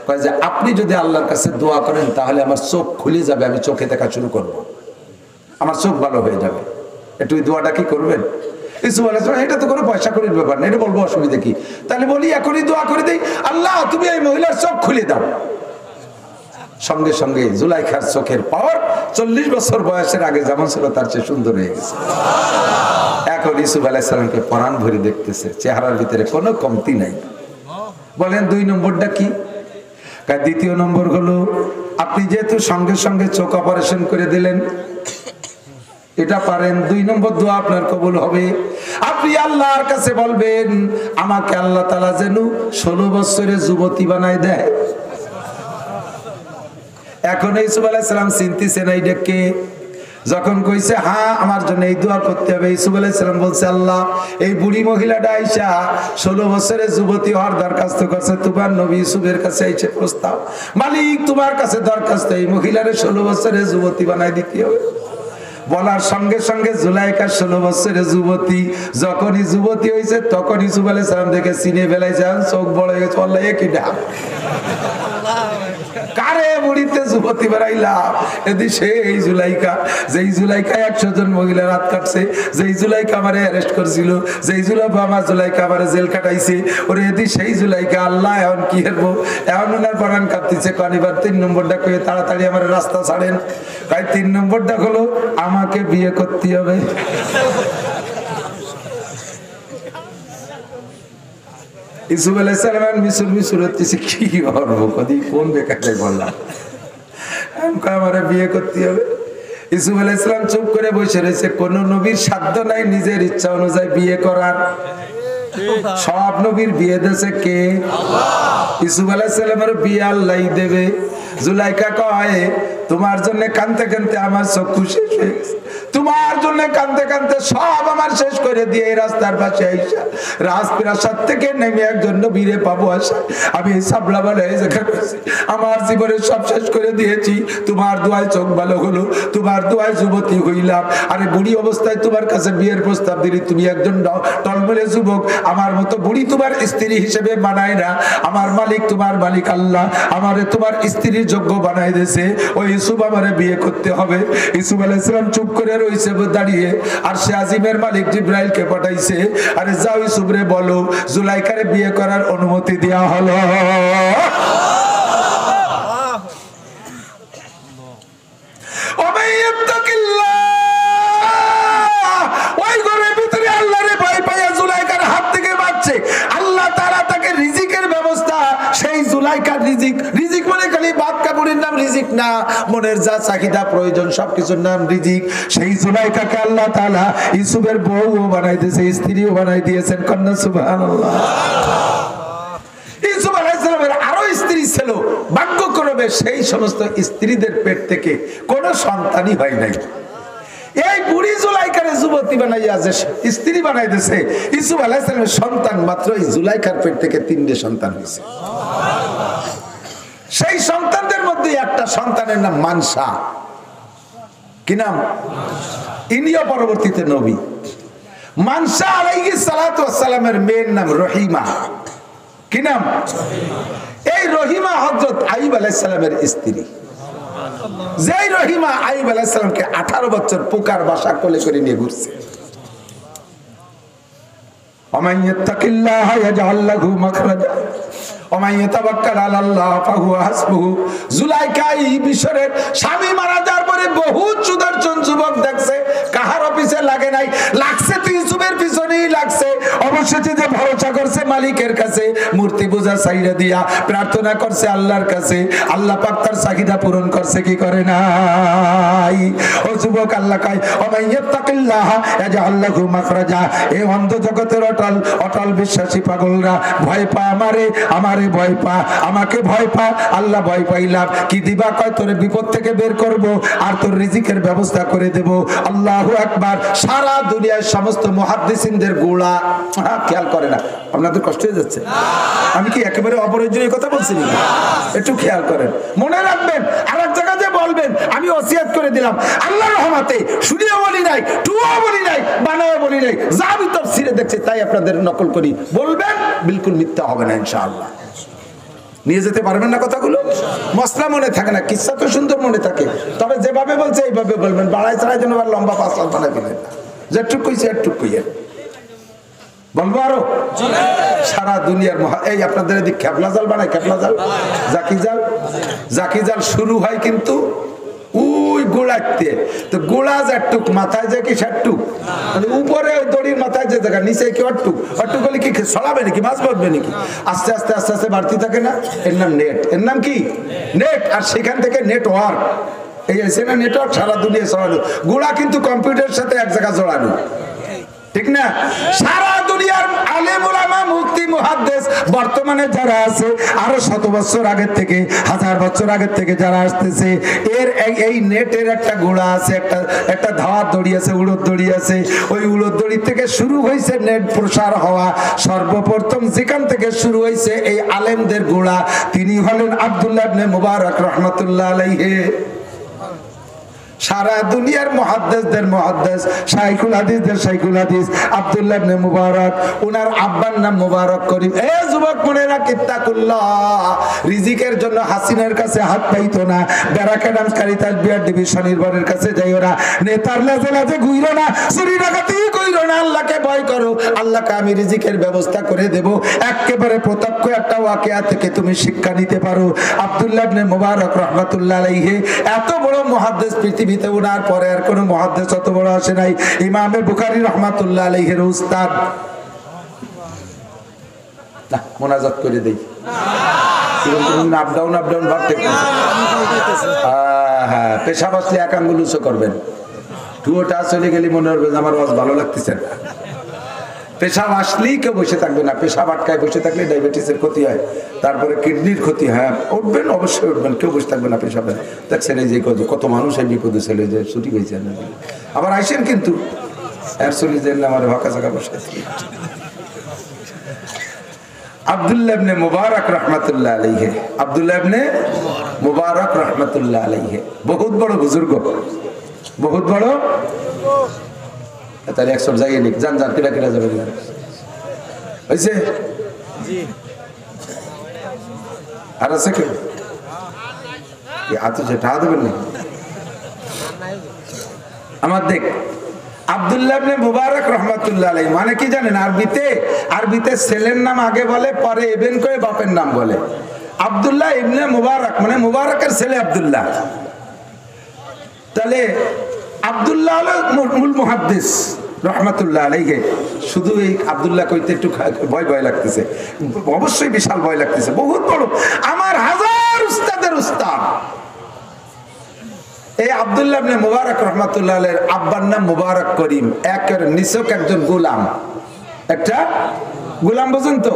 কয় যে আপনি যদি আল্লাহর কাছে দোয়া করেন, তাহলে আমার চোখ খুলে যাবে, আমি চোখে দেখা শুরু করব, আমার চোখ ভালো হয়ে যাবে। একটু ওই দোয়াটা কি করবেন? ইউসুফ আলাইহিস সালাম, এটা তো কোনো পয়সা করির ব্যাপার না, এটা বলবো, অসুবিধা কি? তাহলে বলি এখনই দোয়া করে দেই, আল্লাহ তুমি এই মহিলার চোখ খুলে দাও। সঙ্গে সঙ্গে জুলাইখার চোখের পাওয়ার 40 বছর বয়সের আগে যেমন ছিল তার চেয়ে সুন্দর হয়ে গেছে। এখন ইউসুফ আলাইহিস সালামকে পরাণ ভরে দেখতেছে, চেহারার ভিতরে কোনো কমতি নাই। বলেন 2 নম্বরটা কি? দ্বিতীয় নম্বর হলো, আপনি যেহেতু সঙ্গে সঙ্গে চোখ অপারেশন করে দিলেন, এটা পারেন, 2 নম্বর দোয়া আপনার কবুল হবে। আপনি আল্লাহর কাছে বলবেন, আমাকে আল্লাহ তাআলা যেন 16 বছরের যুবতী বানায় দেয়। এখন ইউসুফ আলাইহিস সালাম চিন্তিছেন এই ডেকে, যখন কইছে হ্যাঁ আমার জন্য এই দোয়া করতে হবে, ইউসুফ আলাইহিস সালাম বলছে আল্লাহ এই বুড়ি মহিলাটা আইসা 16 বছরের যুবতী হওয়ার দরখাস্ত করছে, তোমার নবী ইউসুফের কাছে আইছে প্রস্তাব, মালিক তোমার কাছে দরখাস্ত, এই মহিলারে 16 বছরের যুবতী বানাই দিতে হবে। বলার সঙ্গে সঙ্গে জুলাইখা 16 বছরের যুবতী, যখনই যুবতী হয়েছে তখন ইউসুফ আলাইহিস সালাম দেখে চিনে ফেলাইছে, চোখ বড় হয়ে গেছে, আল্লাহ একই ডাক, কারে বুড়িতে যুবতী বানাইলাম? এদি সেই জুলাইখা, যেই জুলাইখা 100 জন মহিলা রাত কাটছে, যেই জুলাইখা আমারে অ্যারেস্ট করছিল, যেই জুলাইখা আমারে জেল কাটাইছে, ওরে এদি সেই জুলাইখা। আল্লাহ এখন কি করবো? এখন ওনার পরাণ কাঁপতেছে, কনিবার 3 নম্বরটা কয়ে তাড়াতাড়ি আমার রাস্তা ছাড়েন। তাই 3 নম্বরটা হলো আমাকে বিয়ে করতে হবে। ইউসুফ আলাইহিস সালাম মিসুর হচ্ছে, কি করবো, কদি কোন বেকারে বললাম, আমারে বিয়ে করতে হবে। ইউসুফ আলাইহিস সালাম চুপ করে বসে রয়েছে, কোন নবীর সাধ্য নাই নিজের ইচ্ছা অনুযায়ী বিয়ে করার, সব নবীর বিয়ে দিয়েছে কে? আল্লাহ। ইউসুফ আলাইহিস সালামের বিয়ে আল্লাহই দেবে। জুলাইখা কয় তোমার জন্য কাঁদতে কাঁদতে আমার চক্ষু শেষ হয়ে গেছে, তোমার জন্য কাঁদতে কাঁদতে সব আমার শেষ করে দিয়ে এই রাস্তার পাশে আইসা রাজপ্রাসাদ থেকে নেমে একজন নবীরে পাবো আসা আমি সাবলা বলে আমার জীবনের সব শেষ করে দিয়েছি, তোমার দোয়ায় চোখ ভালো হলো, তোমার দোয়ায় যুবতী হইলাম। আরে বুড়ি অবস্থায় তোমার কাছে বিয়ের প্রস্তাব দিলি, তুমি একজন টলমলে যুবক, আমার মতো বুড়ি তোমার স্ত্রী হিসেবে মানায় না, আমার মালিক তোমার মালিক আল্লাহ আমারে তোমার স্ত্রীর যোগ্য বানাই দিয়েছে, ওই ইউসুফ আমারে বিয়ে করতে হবে। ইউসুফ আলাইহিস সালাম চুপ করে রইছে দাঁড়িয়ে, আর সে আজিমের মালিক জিবরাইলকে পাঠাইছে, আরে যাও ইউসুফরে বলো জুলাইখারে বিয়ে করার অনুমতি দেওয়া হলো। ওই ঘরের ভিতরে আল্লাহরে ভয় পাইয়া জুলাইখার হাত থেকে বাঁচছে, আল্লাহ তাআলা তাকে রিজিকের ব্যবস্থা, সেই জুলাইখার রিজিক, রিজিক মানে খালি ভাত কাপড়ের নাম রিজিক না, মনের যা চাহিদা প্রয়োজন সবকিছুর নাম রিজিক। সেই জুলাইখাকে আল্লাহ তাআলা ইউসুফের বউও বানাই দিয়েছে, স্ত্রীও বানাই দিয়েছেন, কন্যা সুবহানাল্লাহ। ইউসুফ আলাইহিস সালামের আরো স্ত্রী ছিল, ভাগ্যক্রমে সেই সমস্ত স্ত্রীদের পেট থেকে কোনো সন্তানই হয় নাই। এই বুড়ি জুলাইখারে যুবতী বানাইয়া যে স্ত্রী বানাই দিয়েছে, ইউসুফ আলাইহিস সালামের সন্তান মাত্র এই জুলাইখার পেট থেকে 3টে সন্তান হয়েছে। সেই সন্তানদের মধ্যে একটা সন্তানের নাম মানসা। কি নাম? ইনিও পরবর্তীতে নবী। মানসা আলাইহিস সালাতু ওয়াস সালামের মেয়ের নাম রহিমা। কি নাম? এই রহিমা হযরত আইয়ুব আলাইহিস সালামের স্ত্রী। যেই রহিমা আইয়ুব আলাইহিস সালামকে 18 বছর পোকার বাসা কোলে করে নিয়ে ঘুরছে। ওমান ইয়াত্তাকিল্লাহ ইয়াজআল লাহু মাখরাজা ওমান ইয়াতাওয়াক্কাল আলাল্লাহ ফাহুয়া হাসবুহু। জুলাইখা এই মিশরের স্বামী মারা যাওয়ার পরে বহুত সুদর্শন যুবক দেখছে, কাহার অফিসে লাগে নাই, লাগছে তো ইউসুফের পিছনেই লাগছে। অবশেষে যে ভরসা করছে মালিকের কাছে, মূর্তি পূজা ছাইড়া দিয়া প্রার্থনা করছে আল্লাহর কাছে, আল্লাহ পাক তার চাহিদা পূরণ করছে কি করে নাই? ও যুবক, আল্লাহ কয় ওমান ইয়াত্তাকিল্লাহ ইয়াজআল লাহু মাখরাজা। এই অন্ধ জগতের অটল অটল বিশ্বাসী পাগলরা ভয় পা আমারে, আমারে ভয় পা, আমাকে ভয় পা, আল্লাহ ভয় পাইলাম কি দিবা? কয় তোরে বিপদ থেকে বের করব আর তোর রিজিকের ব্যবস্থা করে দেব। আল্লাহু আকবার। সারা দুনিয়ার সমস্ত মুহাদ্দিসিনদের গোড়া খেয়াল করে না। আপনাদের কষ্ট হয়ে যাচ্ছে? আমি কি একেবারে অপরিজনীয় কথা বলছি নাকি? একটু খেয়াল করেন, মনে রাখবেন। আর এক জায়গায় যে বলবেন আমি ওসিয়ত করে দিলাম, আল্লাহর রহমতে শুনিও বলি নাই, টুও বলি নাই, বানাও বলি নাই, যা আমি তাফসীরে দেখছি তাই আপনাদের নকল করি বলবেন, বিলকুল মিথ্যা হবে না ইনশাআল্লাহ। নিয়ে যেতে পারবেন না কথাগুলো? মশলা মনে থাকে না, কিচ্ছা তো সুন্দর মনে থাকে, তবে যেভাবে বলছে এইভাবে বলবেন, বাড়াই ছাড়াই যেন আবার লম্বা পাঁচলাম বানাই ফেলেন না। যেটুক কইছে একটুক কইয়েন। বলবো আরো? সারা দুনিয়ার এই আপনাদের এদিক খেপলা জাল বানায়, খেপলা জাল, জাকি জাল। জাকি জাল শুরু হয় কিন্তু ওই গোড়াতে, তো গোড়া যাটুক মাথায় যে কি সাটুক, মানে উপরে ওই দড়ির মাথায় যে জায়গা, নিচে কি অটুক, অটুক হলে কি ছড়াবে নাকি, মাছ বাঁধবে নাকি? আস্তে আস্তে আস্তে আস্তে বাড়তি থাকে না, এর নাম নেট। এর নাম কি? নেট। আর সেখান থেকে নেটওয়ার্ক, এই আছে না নেটওয়ার্ক, সারা দুনিয়া ছড়ানো। গোড়া কিন্তু কম্পিউটারের সাথে এক জায়গা জড়ানো, ঠিক না? সারা দুনিয়ার আলেম ওলামা মুফতি মুহাদ্দিস বর্তমানে যারা আছে, আরো 100 বছর আগের থেকে, 1000 বছর আগের থেকে যারা আসতেছে, এর এই নেটের একটা গোড়া আছে, একটা ধাওয়ার দড়ি আছে, উড়োর দড়ি আছে। ওই উড়োর দড়ি থেকে শুরু হয়েছে নেট প্রসার হওয়া। সর্বপ্রথম যেখান থেকে শুরু হয়েছে এই আলেমদের গোড়া, তিনি হলেন আব্দুল্লাহ ইবনে মুবারক রাহমাতুল্লাহ আলাইহি। সারা দুনিয়ার মুহাদ্দিসদের মুহাদ্দিস, শাইখুল হাদিসদের শাইখুল হাদিস আব্দুল্লাহ ইবনে মুবারক। ওনার আব্বার নাম মুবারক করিম। এ যুবক, মনে রাখ, ইত্তাকুল্লাহ। রিজিকের জন্য হাসিনের কাছে হাত পাইতো না, ব্যারাকে নামকারী তাসবিহার ডিভিশন নির্ভরের কাছে যাইও না, নেতার লাজে লাজে ঘুইরো না, চুরি ডাকাতি কইরো না, আল্লাহকে ভয় করো। আল্লাহকে আমি রিজিকের ব্যবস্থা করে দেব। একেবারে প্রত্যক্ষ একটা ওয়াকিয়া থেকে তুমি শিক্ষা নিতে পারো। আব্দুল্লাহ ইবনে মুবারক রাহমাতুল্লাহ আলাইহি এত বড় মুহাদ্দিস, পৃথিবীতে ওনার পরে আর কোন মুহাদ্দিস অত বড় আসে নাই। ইমামে বুখারী রাহমাতুল্লাহ আলাইহির উস্তাদ। না, মোনাজাত করে দেই। আপ ডাউন বাড়তে, হ্যাঁ, পেশাব আসলে এক আঙ্গুল উঁচু করবেন। টুয়োটা চলে গেলে মনে হবে আমার ওয়াজ ভালো লাগতেছে না। পেশাব আসলেই কেউ বসে থাকবে না, পেশাব আটকায় বসে থাকলে ডায়াবেটিসের ক্ষতি হয়, তারপরে কিডনির ক্ষতি হয়। উঠবেন, অবশ্যই উঠবেন, কেউ বসে থাকবে না পেশাবে। দেখছেন এই যে কত মানুষ এই বিপদে ছেলে যে ছুটি হয়েছে না, আবার আইসেন কিন্তু চলে যান আমার ভাকা চাকা বসে। আব্দুল্লাহ ইবনে মুবারক রাহমাতুল্লাহ আলাইহি, আব্দুল্লাহ ইবনে মুবারক রাহমাতুল্লাহ আলাইহি বহুত বড় বুজুর্গ, বহুত বড়। তাহলে একশো জায়গায় লিখ যান যান, কিরা কিরা যাবে হয়েছে। আর আছে কেউ হাতে ঠা দেবেন না আমার? দেখ, আব্দুল্লাহ ইবনে মুবারক রাহমাতুল্লাহ আলাইহি মানে কি জানেন? আরবিতে ছেলের নাম আগে বলে, পরে ইবন করে বাপের নাম বলে। আব্দুল্লাহ ইবনে মুবারক মানে মুবারকের ছেলে আব্দুল্লাহ। তাহলে আব্দুল্লাহ হলো মূল মুহাদ্দিস রহমাতুল্লাহ আলাইহি। শুধু এই আব্দুল্লাহ কইতে একটু ভয় ভয় লাগতেছে, অবশ্যই বিশাল ভয় লাগতেছে, বহুত বড়, আমার হাজার উস্তাদের উস্তাদ। এই আব্দুল্লাহ ইবনে মুবারক রাহমাতুল্লাহ আলাইহির আব্বার নাম মুবারক করিম, একের নিছক একজন গোলাম, একটা গোলাম। বুঝুন তো,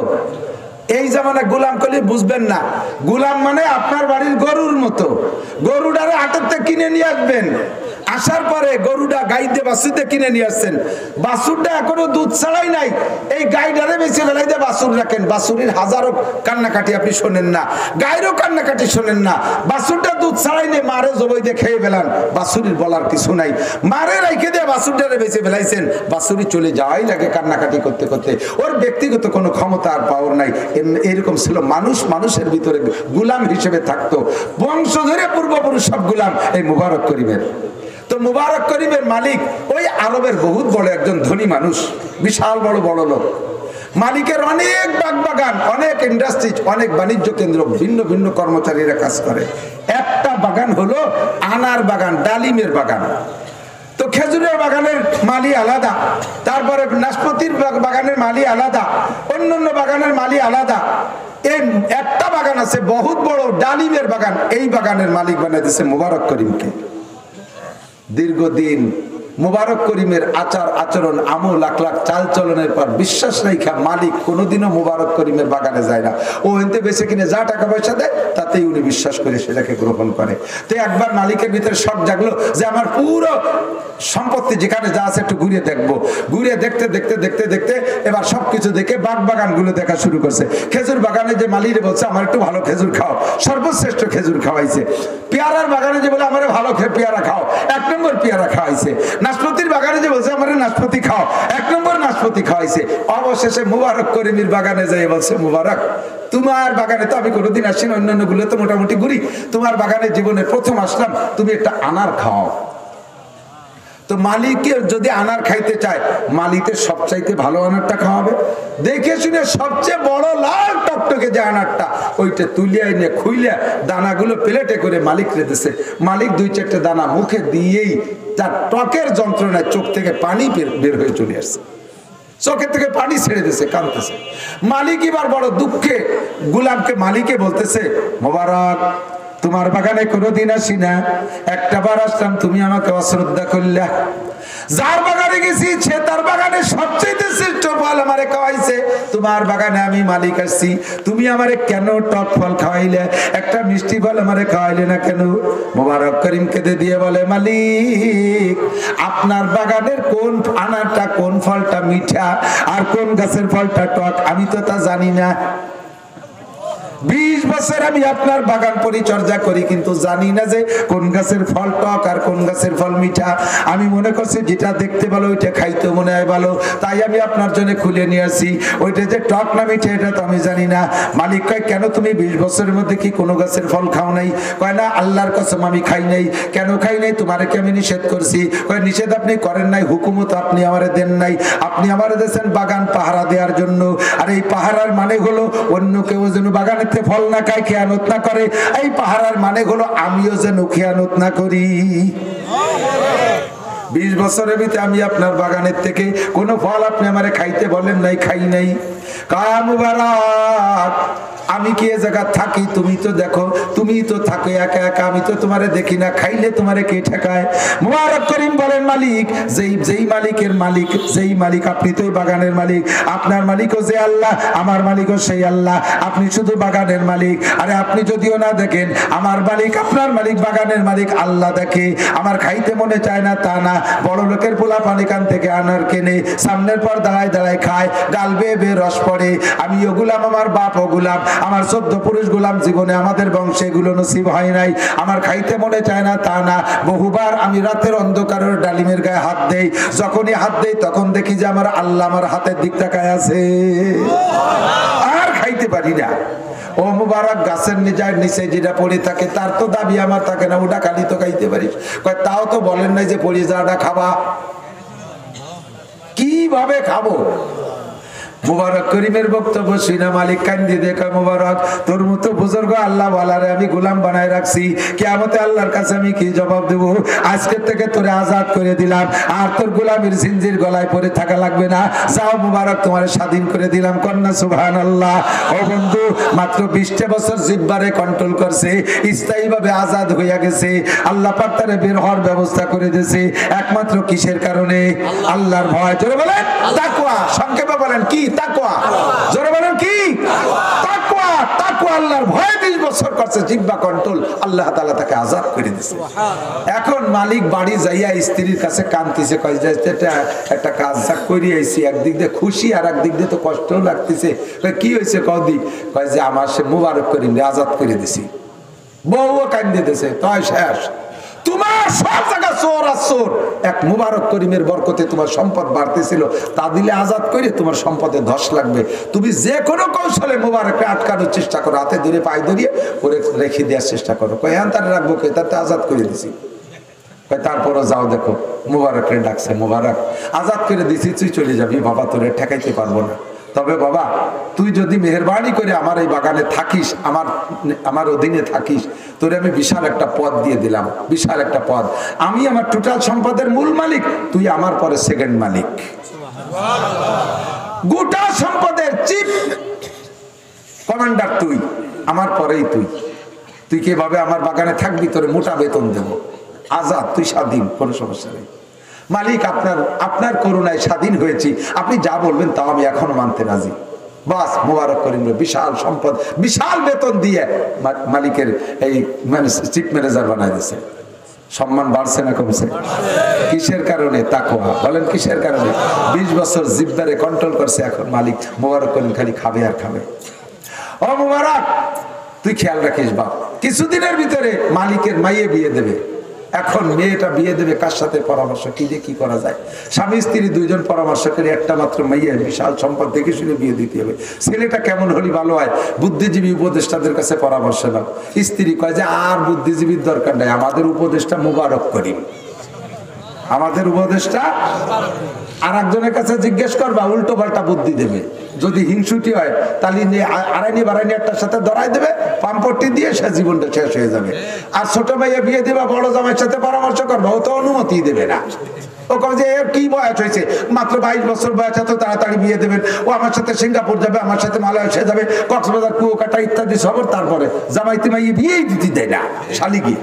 এই জামানায় গোলাম করলে বুঝবেন না। গোলাম মানে আপনার বাড়ির গরুর মতো, গরুটারে হাটের থেকে কিনে নিয়ে আসবেন, আসার পরে গরুটা গাইতে বাছুরতে কিনে নিয়ে আসছেন, বাছুরটা এখনো দুধ ছাড়াই নাই, এই গাইটারে বেশি বেলায় দিয়ে বাছুর রাখেন। বাছুরের হাজারো কান্নাকাটি আপনি শোনেন না, গায়েরও কান্নাকাটি শোনেন না। বাছুরটা দুধ ছাড়াই নেই, মারে জবাই দিয়ে খেয়ে ফেলান, বাছুরির বলার কিছু নাই। মারে রাইখে দিয়ে বাছুরটারে বেঁচে ফেলাইছেন, বাছুরি চলে যাওয়াই লাগে কান্নাকাটি করতে করতে, ওর ব্যক্তিগত কোনো ক্ষমতা আর পাওয়ার নাই। এরকম ছিল মানুষ, মানুষের ভিতরে গুলাম হিসেবে থাকতো, বংশ ধরে পূর্বপুরুষ সব গুলাম এই মুবারক করিমের। তো মুবারক করিমের মালিক ওই আরবের বহুত বড় একজন ধনী মানুষ, বিশাল বড় বড় লোক। মালিকের অনেক বাগান, অনেক ইন্ডাস্ট্রি, অনেক বাণিজ্য কেন্দ্র, ভিন্ন ভিন্ন কর্মচারীরা কাজ করে। একটা বাগান হলো আনার বাগান, ডালিমের বাগান। তো খেজুরের বাগানের মালি আলাদা, তারপরে নাশপাতির বাগানের মালি আলাদা, অন্যান্য বাগানের মালি আলাদা। এই একটা বাগান আছে বহুত বড় ডালিমের বাগান, এই বাগানের মালিক বানিয়ে দিয়েছে মুবারক করিমকে। দীর্ঘদিন মুবারক করিমের আচার আচরণ, আমল আখলাক, চাল চলনের পর বিশ্বাস রেখা মালিক কোনোদিনও মুবারক করিমের বাগানে যায় না। ও এনতে বেশি কিনে যা টাকা পয়সা দেয় তাতেই উনি বিশ্বাস করে সেটাকে গ্রহণ করে। তো একবার মালিকের ভিতরে শখ জাগলো যে আমার পুরো সম্পত্তি যেখানে যা আছে একটু ঘুরে দেখবো। ঘুরে দেখতে দেখতে দেখতে দেখতে এবার সবকিছু দেখে বাগানগুলো দেখা শুরু করছে। খেজুর বাগানে যে মালিরে বলছে আমার একটু ভালো খেজুর খাও, সর্বশ্রেষ্ঠ খেজুর খাওয়াইছে। পেয়ারার বাগানে যে বলে আমার ভালো পেয়ারা খাও, 1 নম্বর পেয়ারা খাওয়াইছে। নাশপাতির বাগানে যে বলছে আমার নাশপাতি খাও, 1 নম্বর নাশপাতি খাওয়াইছে। অবশেষে মুবারক করিমের বাগানে যাই বলছে, মুবারক তোমার বাগানে তো আমি কোনোদিন আসি না, অন্যান্য গুলো তো মোটামুটি ঘুরি, তোমার বাগানে জীবনে প্রথম আসলাম, তুমি একটা আনার খাও। তো মালিকের যদি আনার খাইতে চায়, মালিকের সবচাইতে ভালো আনারটা খাওয়াবে, দেখে শুনে সবচেয়ে বড় লাল টকটকে যে আনারটা, ওইটা তুলিয়া এনে খুইলে দানাগুলো প্লেটে করে মালিক রেখেছে। মালিক 2-4টা দানা মুখে দিয়েই তার টকের যন্ত্রণায় চোখ থেকে পানি বের হয়ে চলে আসছে, চোখের থেকে পানি ছেড়ে দিয়েছে, কাঁদতেছে। মালিক এবার বড় দুঃখে গুলামকে মালিকে বলতেছে, মোবারক তোমার বাগানে কোনোদিন আসি না, একটা বার আসলাম, তুমি আমাকে অশ্রদ্ধা করলা। যার বাগানে গেছি সে তার বাগানে সবচেয়ে শ্রেষ্ঠ ফল আমারে খাওয়াইছে, তোমার বাগানে আমি মালিক আসছি, তুমি আমারে কেন টক ফল খাওয়াইলে, একটা মিষ্টি ফল আমারে খাওয়াইলে না কেন? মুবারক করিম কেঁদে দিয়ে বলে, মালিক আপনার বাগানের কোন আনারটা, কোন ফলটা মিঠা আর কোন গাছের ফলটা টক আমি তো তা জানি না। 20 বছর আমি আপনার বাগান পরিচর্যা করি, কিন্তু জানি না যে কোন গাছের ফল টক আর কোন গাছের ফল মিঠা। আমি মনে করছি যেটা দেখতে ভালো ওইটা খাইতে মনে হয় ভালো, তাই আমি আপনার জন্য খুলে নিয়ে আসি। ওইটা যে টক না মিঠা এটা তো আমি জানি না। মালিক কয়, কেন তুমি 20 বছরের মধ্যে কি কোনো গাছের ফল খাও নাই? কয় না, আল্লাহর কসম আমি খাই নাই। কেন খাই নাই? তোমারে কি আমি নিষেধ করছি? কয় নিষেধ আপনি করেন নাই, হুকুমত আপনি আমারে দেন নাই, আপনি আমারে দিয়েছেন বাগান পাহারা দেওয়ার জন্য। আর এই পাহারার মানে হলো অন্য কেউ যেন বাগানে ফল না খায়, খেয়ানত না করে। এই পাহারার মানে হলো আমিও যেন খেয়ানত না করি। 20 বছরের ভিতরে আমি আপনার বাগানের থেকে কোনো ফল আপনি আমারে খাইতে বলেন নাই, খাই নাই। কা মুবারক আমি কি এ জায়গা থাকি, তুমি তো দেখো, তুমি তো থাকো একা একা, আমি তো তোমারে দেখি না, খাইলে তোমারে কে ঠেকায়? মুবারক করিম বলেন, মালিক যেই মালিকের মালিক, যেই মালিক, আপনি তো বাগানের মালিক, আপনার মালিকও যে আল্লাহ, আমার মালিকও সেই আল্লাহ, আপনি শুধু বাগানের মালিক। আরে আপনি যদিও না দেখেন, আমার মালিক, আপনার মালিক, বাগানের মালিক আল্লাহ দেখে। আমার খাইতে মনে চায় না তা না, বড় লোকের পোলা পানি কান থেকে আনার কেনে, সামনের পর দাঁড়ায় দাঁড়ায় খায়, গাল বেয়ে বেয়ে রস পড়ে। আমিও গুলাম, আমার বাপও গুলাম, আমার 14 পুরুষ গুলাম, জীবনে আমাদের বংশে এগুলো নসিব হয় নাই। আমার খাইতে মনে চায় না তা না, বহুবার আমি রাতের অন্ধকারের ডালিমের গায়ে হাত দেই, যখনই হাত দেই তখন দেখি যে আমার আল্লাহ আমার হাতের দিক তাকায় আছে, আর খাইতে পারি না। ও মুবারক, গাছের নিচে যেটা পড়ে থাকে তার তো দাবি আমার থাকে না, ওটা খালি তো খাইতে পারিস। তাও তো বলেন নাই যে পড়ে যাওয়াটা খাবা, কিভাবে খাবো? মুবারক করিমের বক্তব্য শুনে মালিক কান্দি দেখা, মুবারক তোর মতো বুজুর্গ আল্লাহ ওয়ালারে আমি গোলাম বানায় রাখছি, কিয়ামতে আল্লাহর কাছে আমি কি জবাব দেব? আজকের থেকে তোরে আজাদ করে দিলাম, আর তোর গোলামের জিনজির গলায় পড়ে থাকা লাগবে না। যাও মুবারক, তোমার স্বাধীন করে দিলাম। কন্যা সুবহানাল্লাহ। ও বন্ধু, মাত্র 20টা বছর জিহ্বারে কন্ট্রোল করছে, স্থায়ীভাবে আজাদ হইয়া গেছে। আল্লাহ পাক তারে বের হওয়ার ব্যবস্থা করে দিয়েছে, একমাত্র কিসের কারণে? আল্লাহর ভয়। জোরে বলেন তাকওয়া। সংক্ষেপে বলেন কি তাকওয়া? জোরে বলেন কি তাকওয়া? তাকওয়া আল্লাহর ভয় 20 বছর করছে, জিহ্বা কন্ট্রোল, আল্লাহ তাআলা তাকে আজাদ করে দিয়েছে। এখন মালিক বাড়ি যাইয়া স্ত্রীর কাছে কাঁদতেছে, কয় যে একটা কাজ যা করি আইছি, একদিক দিয়ে খুশি আর একদিক দিয়ে তো কষ্টও লাগতেছে। কি হয়েছে কদি? কয় যে আমার সে মুবারক করিম আজাদ করে দিছি। বউও কাঁদতে দিতেছে, তাই শেষ, তোমার সব জায়গা চোর আর চোর। এক মুবারক করিমের বরকতে তোমার সম্পদ বাড়তেছিল, তা দিলে আজাদ করে তোমার সম্পদে ধস লাগবে। তুমি যে কোনো কৌশলে মুবারককে আটকানোর চেষ্টা করো, হাতে ধরে পায়ে ধরিয়ে করে রেখে দেওয়ার চেষ্টা করো। কয় তারা রাখবো কে? তাতে আজাদ করে দিছি। তারপরও যাও দেখো, মুবারককে ডাকছে, মুবারক আজাদ করে দিছি, তুই চলে যাবি বাবা, তোরে ঠেকাইতে পারবো না। তবে বাবা, তুই যদি মেহেরবানি করে আমার এই বাগানে থাকিস, আমার অধীনে থাকিস, তোরে আমি বিশাল একটা পদ দিয়ে দিলাম, বিশাল একটা পদ। আমি আমার টোটাল সম্পদের মূল মালিক, তুই আমার পরে সেকেন্ড মালিক, গোটা সম্পদের চিফ কমান্ডার তুই, আমার পরেই তুই কিভাবে আমার বাগানে থাকবি, তোরে মোটা বেতন দেবো, আজাদ, তুই স্বাধীন, কোনো সমস্যা নেই। মালিক, আপনার করুণায় স্বাধীন হয়েছি, আপনি যা বলবেন তাও আমি এখনো মানতে রাজি। বাস, মুবারক করিম বিশাল সম্পদ, বিশাল বেতন দিয়ে মালিকের এই চিফ ম্যানেজার বানাই দিয়েছে। সম্মান বাড়ছে না কমছে? কিসের কারণে? তাকওয়া। বলেন কিসের কারণে? 20 বছর জিহ্বারে কন্ট্রোল করছে, এখন মালিক মুবারক করিম খালি খাবে আর খাবে। ও মুবারক, তুই খেয়াল রাখিস বাপ, কিছুদিনের ভিতরে মালিকের মাইয়ে বিয়ে দেবে। এখন মেয়েটা বিয়ে দেবে কার সাথে? পরামর্শ কি দিয়ে কি করা যায়। স্বামী স্ত্রী দুইজন পরামর্শ করে একটা মাত্র মেয়ে, বিশাল সম্পদ দেখে শুনে বিয়ে দিতে হবে। ছেলেটা কেমন হলে ভালো হয়? বুদ্ধিজীবী উপদেষ্টাদের কাছে পরামর্শ নাও। স্ত্রী কয় যে আর বুদ্ধিজীবীর দরকার নাই, আমাদের উপদেষ্টা মুবারক করিম, আমাদের উপদেষ্টা। আর একজনের কাছে জিজ্ঞেস করবা, উল্টো পাল্টা বুদ্ধি দেবে। যদি হিংসুটি হয় তাহলে আড়াইনি বাড়াইনি একটার সাথে ধরাই দেবে, পাম্পটি দিয়ে সে জীবনটা শেষ হয়ে যাবে। আর ছোট ভাইয়া বিয়ে দেবা, বড় জামাইয়ের সাথে পরামর্শ করবা, ও তো অনুমতি দেবে না। ও কবে যে এর কি বয়স হয়েছে, মাত্র 22 বছর বয়স, এত তাড়াতাড়ি বিয়ে দেবেন, ও আমার সাথে সিঙ্গাপুর যাবে, আমার সাথে মালয়েশিয়া যাবে, কক্সবাজার, কুয়াকাটা ইত্যাদি সবর। তারপরে জামাইতে মাইয়ে বিয়েই দিতে দেয় না, শালিগি।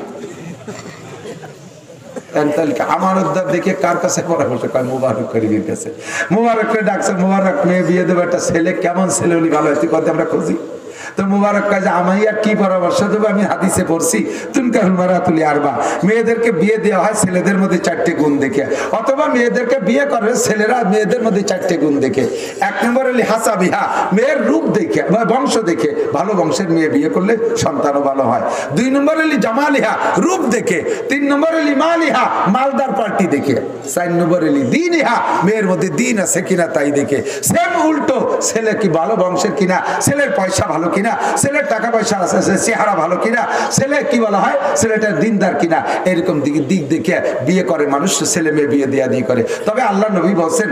আমার উদ্ধার দেখে কার কাছে পরামর্শ কয়? মুবারক করিমের কাছে। মুবারক করে ডাকছে, মুবারক মেয়ে বিয়ে দেবে, একটা ছেলে, কেমন ছেলে হলে ভালো হয় তুই কথা আমরা খুঁজি। তো মুবারক কাজে আমি আর কি পরামর্শ দেবো? আমি হাদিসে পড়ছি, মেয়েদেরকে বিয়ে দেওয়া হয় ছেলেদের মধ্যে 4টে গুণ দেখে, অথবা মেয়েদেরকে বিয়ে করে ছেলেরা মেয়েদের মধ্যে 4টে গুণ দেখে। 1 নম্বর হলি হাসাবিহা, মেয়ের রূপ দেখে, বংশ দেখে, ভালো বংশের মেয়ে বিয়ে করলে সন্তানও ভালো হয়। 2 নম্বর হলি জামালিহা, রূপ দেখে। 3 নম্বর হলি মালিহা, মালদার পার্টি দেখে। 4 নম্বর হলি দিনিহা, মেয়ের মধ্যে দিন আছে কিনা তাই দেখে। সেম উল্টো, ছেলে কি ভালো বংশের কিনা, ছেলের পয়সা ভালো কিনা, ছেলের টাকা পয়সা আছে, চেহারা ভালো কিনা, ছেলে কি বলা হয় ছেলেটার দিনদার কিনা, এরকম দিক দেখে বিয়ে করে মানুষ, ছেলে মেয়ে বিয়ে দেয়া দিয়ে করে। তবে আল্লাহ নবী বলছেন